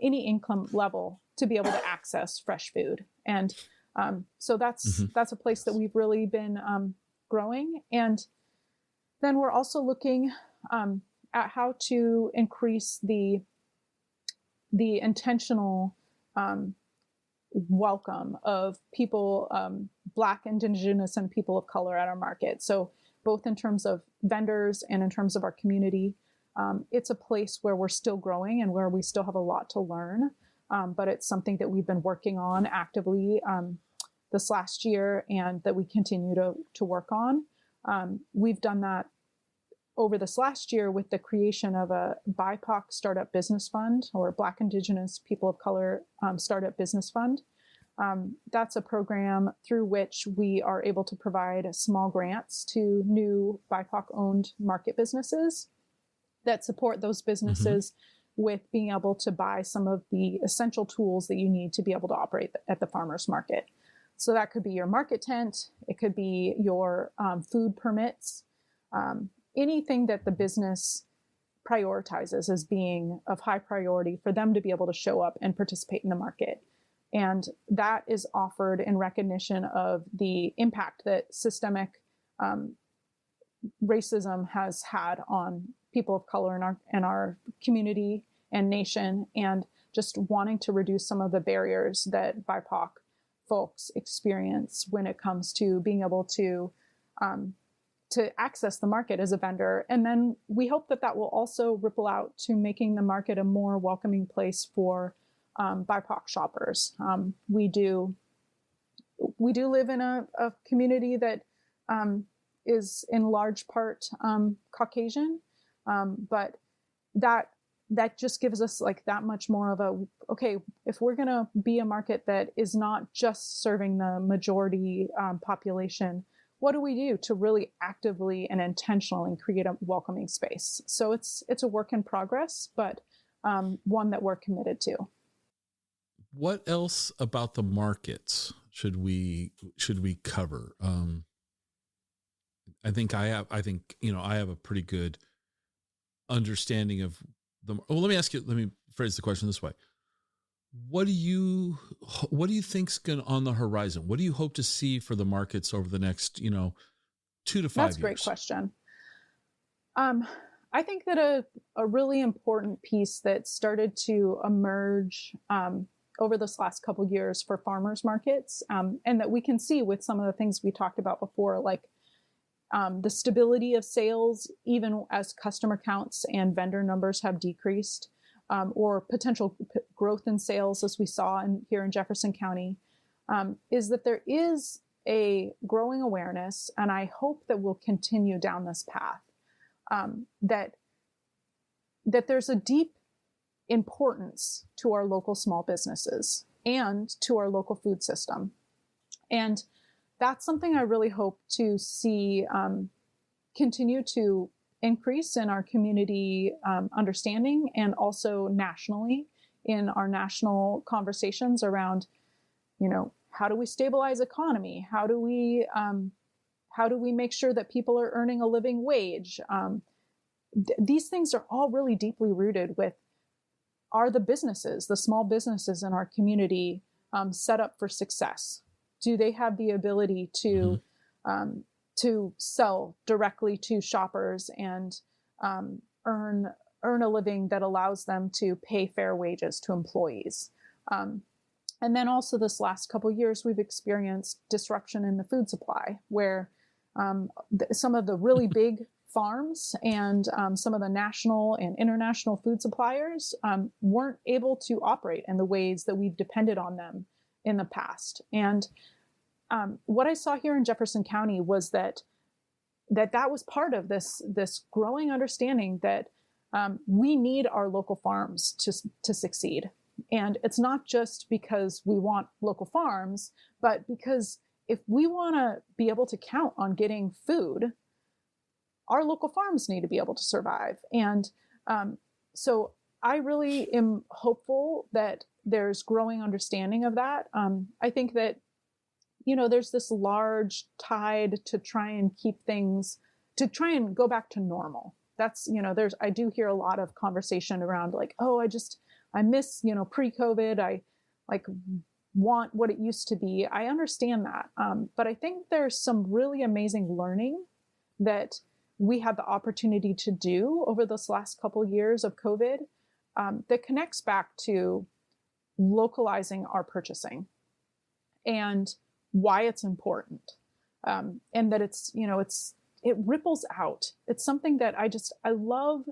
any income level to be able to access fresh food. And so that's a place that we've really been growing. And then we're also looking at how to increase the intentional welcome of people, Black, Indigenous, and people of color at our market. So both in terms of vendors and in terms of our community, it's a place where we're still growing and where we still have a lot to learn. But it's something that we've been working on actively this last year and that we continue to work on. We've done that over this last year with the creation of a BIPOC Start-Up Business Fund, or Black, Indigenous, People of Color Startup Business Fund. That's a program through which we are able to provide small grants to new BIPOC-owned market businesses that support those businesses with being able to buy some of the essential tools that you need to be able to operate at the farmers market. So that could be your market tent, it could be your food permits, anything that the business prioritizes as being of high priority for them to be able to show up and participate in the market. And that is offered in recognition of the impact that systemic racism has had on people of color in our community and nation, and just wanting to reduce some of the barriers that BIPOC folks experience when it comes to being able to access the market as a vendor. And then we hope that will also ripple out to making the market a more welcoming place for BIPOC shoppers. We do live in a community that is in large part Caucasian, but that just gives us like that much more of okay, if we're going to be a market that is not just serving the majority population, what do we do to really actively and intentionally create a welcoming space? So it's a work in progress, but one that we're committed to. What else about the markets should we cover? I think I have a pretty good understanding of let me phrase the question this way. What do you think's on the horizon? What do you hope to see for the markets over the next, 2 to 5 years? That's a great question. I think that a really important piece that started to emerge over this last couple of years for farmers markets, and that we can see with some of the things we talked about before, like the stability of sales, even as customer counts and vendor numbers have decreased, or potential growth in sales, as we saw here in Jefferson County, is that there is a growing awareness, and I hope that we'll continue down this path, that there's a deep importance to our local small businesses and to our local food system. And that's something I really hope to see continue to increase in our community understanding, and also nationally in our national conversations around, how do we stabilize economy? How do we make sure that people are earning a living wage? These things are all really deeply rooted with, are the businesses, the small businesses in our community set up for success? Do they have the ability to sell directly to shoppers and earn a living that allows them to pay fair wages to employees? And then also this last couple of years, we've experienced disruption in the food supply, where some of the really big farms and some of the national and international food suppliers weren't able to operate in the ways that we've depended on them in the past. And what I saw here in Jefferson County was that was part of this growing understanding that we need our local farms to succeed. And it's not just because we want local farms, but because if we want to be able to count on getting food, our local farms need to be able to survive. And so I really am hopeful that there's growing understanding of that. I think that, there's this large tide to try and go back to normal. that's, I do hear a lot of conversation around like, oh, I miss, pre-COVID. I like want what it used to be. I understand that. But I think there's some really amazing learning that we had the opportunity to do over this last couple of years of COVID that connects back to localizing our purchasing and why it's important. And that it ripples out. It's something that I love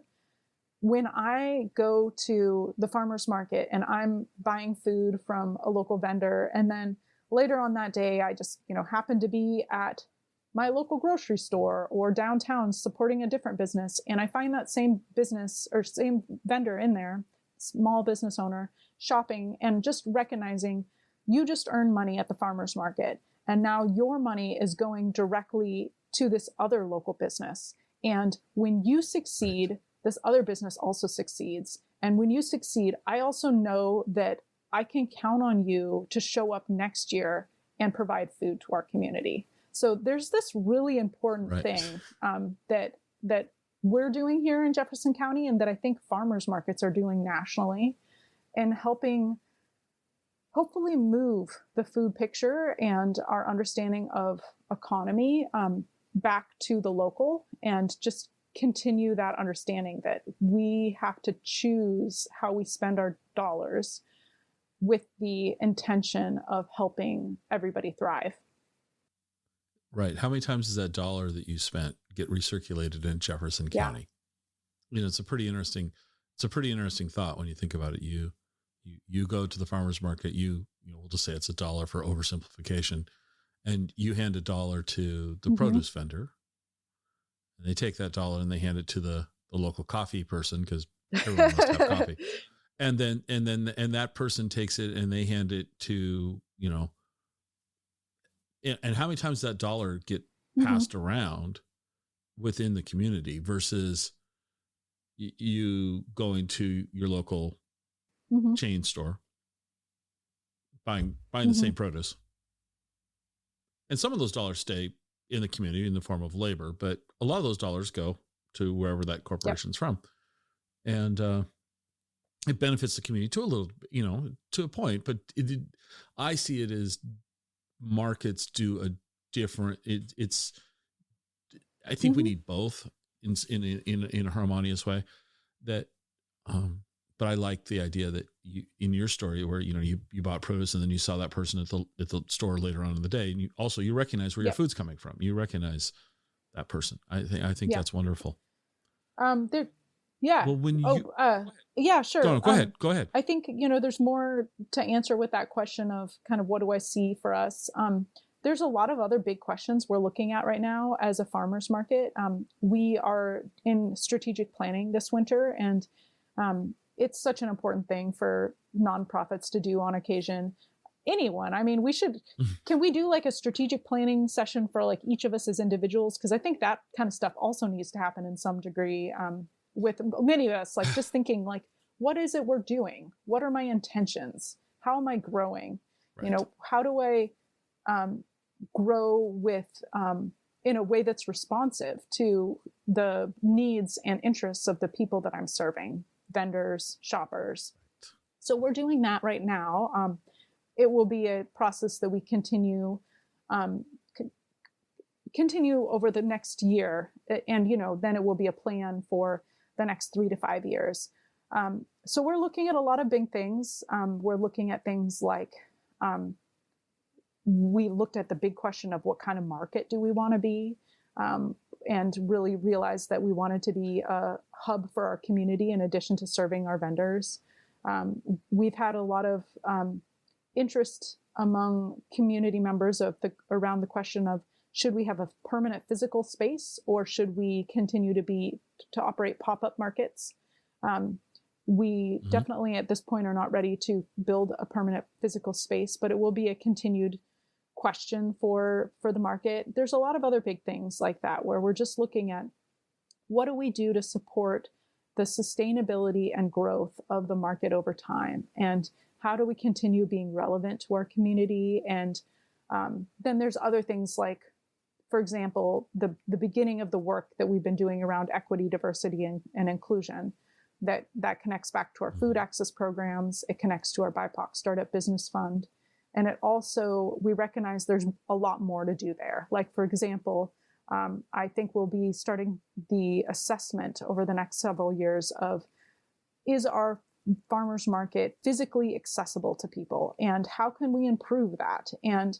when I go to the farmer's market and I'm buying food from a local vendor. And then later on that day, I just, happen to be at my local grocery store or downtown supporting a different business. And I find that same business or same vendor in there, small business owner, shopping and just recognizing you just earned money at the farmer's market. And now your money is going directly to this other local business. And when you succeed, this other business also succeeds. And when you succeed, I also know that I can count on you to show up next year and provide food to our community. So there's this really important thing that we're doing here in Jefferson County and that I think farmers markets are doing nationally and helping hopefully move the food picture and our understanding of economy back to the local and just continue that understanding that we have to choose how we spend our dollars with the intention of helping everybody thrive. Right. How many times does that dollar that you spent get recirculated in Jefferson County? It's a pretty interesting thought when you think about it. You go to the farmer's market, we'll just say it's $1 for oversimplification, and you hand $1 to the produce vendor, and they take that dollar and they hand it to the local coffee person because everyone must have coffee, and that person takes it and they hand it to and how many times does that dollar get passed around within the community versus you going to your local chain store, buying the same produce. And some of those dollars stay in the community in the form of labor, but a lot of those dollars go to wherever that corporation's from. And it benefits the community to a little, to a point, but I see it as markets do a different, I think we need both in a harmonious way but I like the idea that you, in your story where, you bought produce and then you saw that person at the store later on in the day. And you recognize where your food's coming from. You recognize that person. I think that's wonderful. Well, when sure. Go ahead. Go ahead. I think, there's more to answer with that question of kind of what do I see for us? There's a lot of other big questions we're looking at right now as a farmer's market. We are in strategic planning this winter, and it's such an important thing for nonprofits to do on occasion. Anyone, I mean, can we do like a strategic planning session for like each of us as individuals? Because I think that kind of stuff also needs to happen in some degree with many of us, like just thinking like, what is it we're doing? What are my intentions? How am I growing? Right. How do I grow with in a way that's responsive to the needs and interests of the people that I'm serving, vendors, shoppers. So we're doing that right now. It will be a process that we continue over the next year. And, then it will be a plan for the next 3 to 5 years. So we're looking at a lot of big things. We're looking at things like, we looked at the big question of what kind of market do we want to be, and really realized that we wanted to be a hub for our community in addition to serving our vendors. We've had a lot of interest among community members around the question of, should we have a permanent physical space or should we continue to operate pop-up markets? We definitely at this point are not ready to build a permanent physical space, but it will be a continued question for the market. There's a lot of other big things like that where we're just looking at what do we do to support the sustainability and growth of the market over time, and how do we continue being relevant to our community? And then there's other things like for example, the beginning of the work that we've been doing around equity, diversity, and inclusion, that connects back to our food access programs. It connects to our BIPOC Start-Up Business Fund. And it also, we recognize there's a lot more to do there. Like, for example, I think we'll be starting the assessment over the next several years of, is our farmers market physically accessible to people? And how can we improve that? And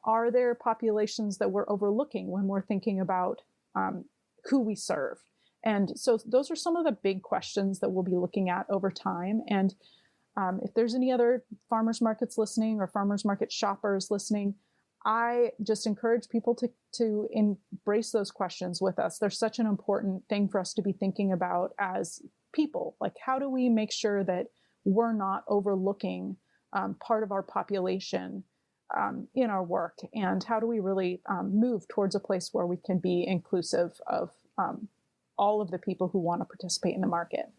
are there populations that we're overlooking when we're thinking about who we serve? And so those are some of the big questions that we'll be looking at over time. And if there's any other farmers markets listening or farmers market shoppers listening, I just encourage people to embrace those questions with us. They're such an important thing for us to be thinking about as people. Like, how do we make sure that we're not overlooking part of our population in our work? And how do we really move towards a place where we can be inclusive of all of the people who want to participate in the market?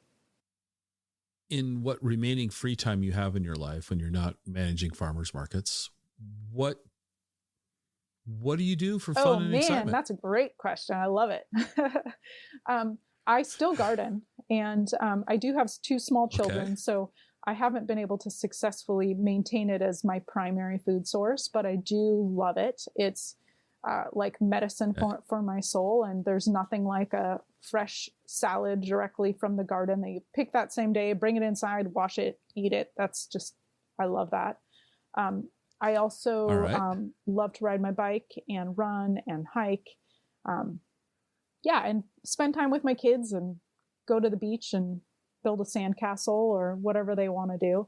In what remaining free time you have in your life when you're not managing farmers markets, what do you do for fun and excitement? That's a great question. I love it. I still garden, and I do have 2 small children, Okay. so I haven't been able to successfully maintain it as my primary food source, but I do love it. It's like medicine for my soul, and there's nothing like a fresh salad directly from the garden that you pick that same day, bring it inside, wash it, eat it. That's just, I love that. I also love to ride my bike and run and hike. And spend time with my kids and go to the beach and build a sandcastle or whatever they want to do.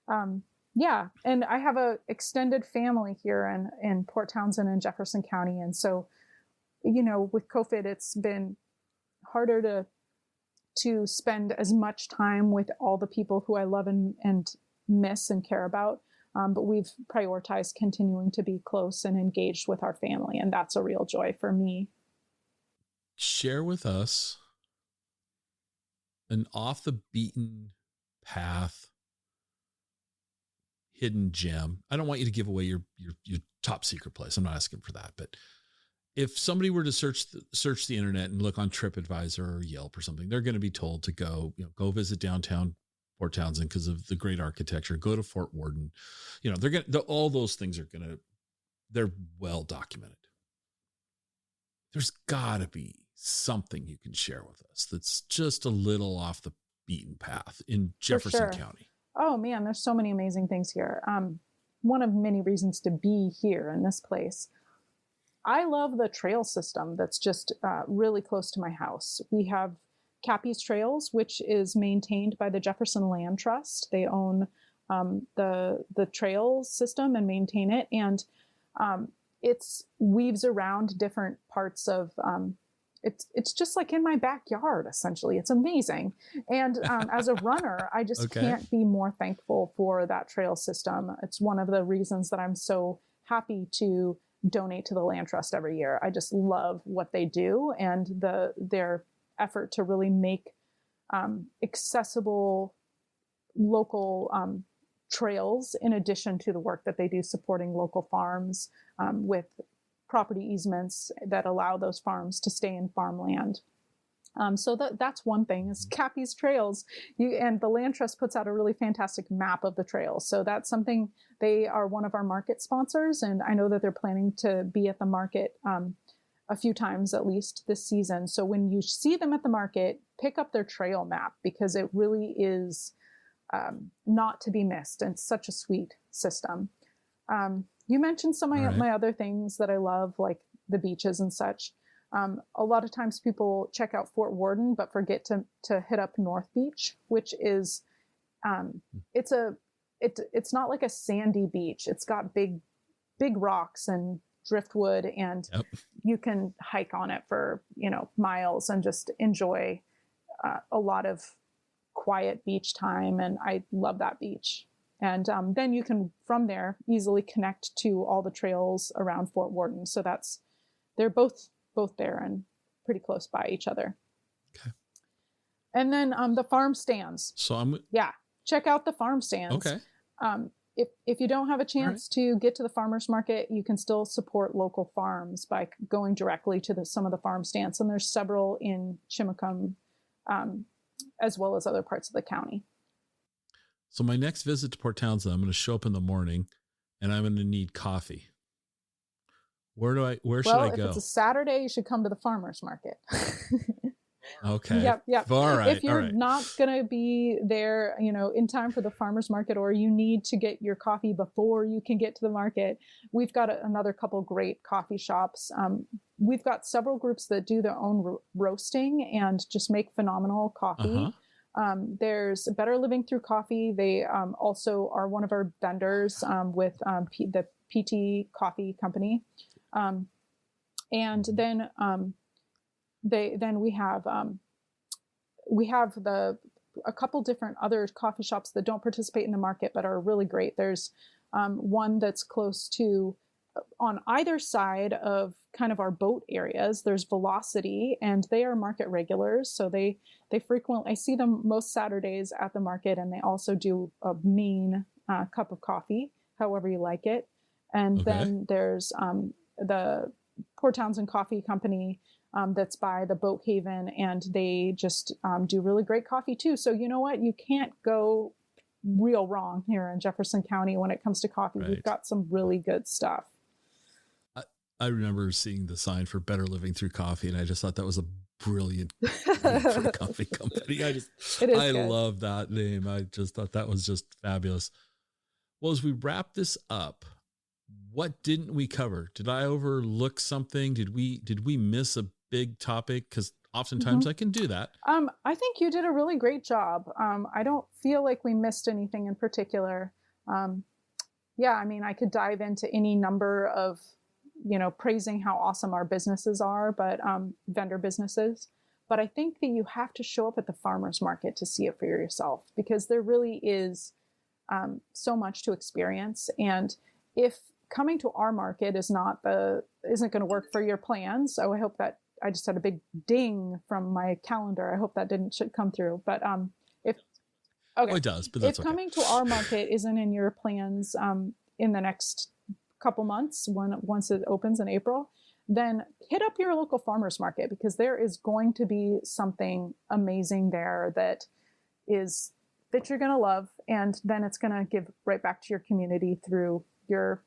And I have a extended family here in Port Townsend and Jefferson County. And so, with COVID, it's been harder to spend as much time with all the people who I love and miss and care about. But we've prioritized continuing to be close and engaged with our family. And that's a real joy for me. Share with us an off the beaten path hidden gem. I don't want you to give away your top secret place. I'm not asking for that, but if somebody were to search the internet and look on TripAdvisor or Yelp or something, they're going to be told to go visit downtown Port Townsend because of the great architecture, go to Fort Worden. All those things they're well documented. There's gotta be something you can share with us that's just a little off the beaten path in Jefferson County. Oh man, there's so many amazing things here. One of many reasons to be here in this place. I love the trail system that's just really close to my house. We have Cappy's Trails, which is maintained by the Jefferson Land Trust. They own the trail system and maintain it. And it's weaves around different parts of, it's just like in my backyard, essentially. It's amazing. And as a runner, I just can't be more thankful for that trail system. It's one of the reasons that I'm so happy to donate to the Land Trust every year. I just love what they do and their effort to really make accessible local trails, in addition to the work that they do supporting local farms with property easements that allow those farms to stay in farmland. So that's one thing is Cappy's Trails. And the Land Trust puts out a really fantastic map of the trails. So that's something, they are one of our market sponsors. And I know that they're planning to be at the market a few times at least this season. So when you see them at the market, pick up their trail map because it really is not to be missed. And it's such a sweet system. You mentioned some of my other things that I love, like the beaches and such. A lot of times people check out Fort Worden, but forget to hit up North Beach, which is, it's not like a sandy beach. It's got big rocks and driftwood, and you can hike on it for, miles and just enjoy a lot of quiet beach time. And I love that beach. And then you can, from there, easily connect to all the trails around Fort Worden. So they're both there and pretty close by each other. Okay. And then the farm stands. So check out the farm stands. Okay. if you don't have a chance to get to the farmers market, you can still support local farms by going directly to some of the farm stands. And there's several in Chimacum, as well as other parts of the county. So my next visit to Port Townsend, I'm going to show up in the morning and I'm going to need coffee. Where should I go? If it's a Saturday, you should come to the farmers market. Okay. Yep. All right. If you're not going to be there, in time for the farmers market, or you need to get your coffee before you can get to the market, we've got another couple great coffee shops. We've got several groups that do their own roasting and just make phenomenal coffee. There's Better Living Through Coffee. They also are one of our vendors with the PT Coffee Company. And then we have a couple different other coffee shops that don't participate in the market but are really great. There's one that's close to, on either side of kind of our boat areas, there's Velocity, and they are market regulars. So they frequently, I see them most Saturdays at the market, and they also do a mean cup of coffee, however you like it. And then there's the Port Townsend Coffee Company that's by the Boat Haven, and they just do really great coffee too. So you know what? You can't go real wrong here in Jefferson County when it comes to coffee. We've got some really good stuff. I remember seeing the sign for Better Living Through Coffee, and I just thought that was a brilliant name for a coffee company. I love that name. I just thought that was just fabulous. Well, as we wrap this up, what didn't we cover? Did I overlook something? Did we miss a big topic? Because oftentimes I can do that. I think you did a really great job. I don't feel like we missed anything in particular. I could dive into any number of, praising how awesome our businesses are, but vendor businesses. But I think that you have to show up at the farmers market to see it for yourself, because there really is so much to experience. And if coming to our market isn't going to work for your plans, so I hope that I just had a big ding from my calendar. I hope that should come through. But it does. But that's if coming to our market isn't in your plans in the next couple months, once it opens in April, then hit up your local farmers market, because there is going to be something amazing there that you're going to love, and then it's going to give right back to your community through your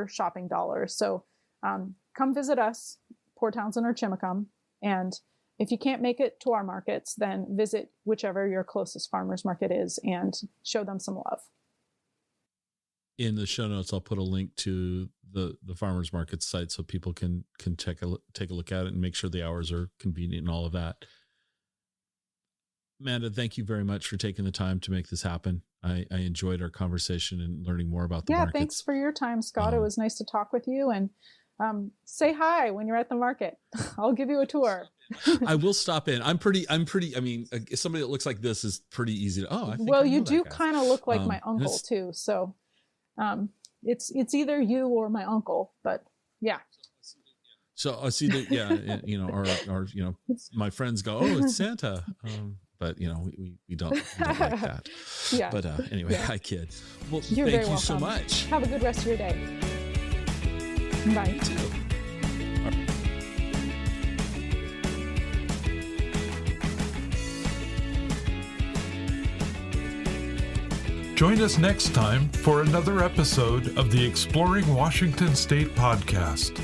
shopping dollars. So come visit us, Port Townsend or Chimacum, and if you can't make it to our markets, then visit whichever your closest farmers market is and show them some love. In the show notes, I'll put a link to the farmers market site so people can take a look at it and make sure the hours are convenient and all of that. Amanda, thank you very much for taking the time to make this happen. I enjoyed our conversation and learning more about the markets. Yeah, thanks for your time, Scott. It was nice to talk with you, and say hi when you're at the market. I'll give you a tour. I will stop in. I'm pretty, I mean, somebody that looks like this is pretty easy to, I think well, you do kind of look like my uncle too. So it's either you or my uncle, but yeah. So I see that, or my friends go, oh, it's Santa. But we don't like that. Yeah. But anyway, I kid. Well, You're thank very you so welcome. much. Have a good rest of your day. Bye. You too. Join us next time for another episode of the Exploring Washington State podcast.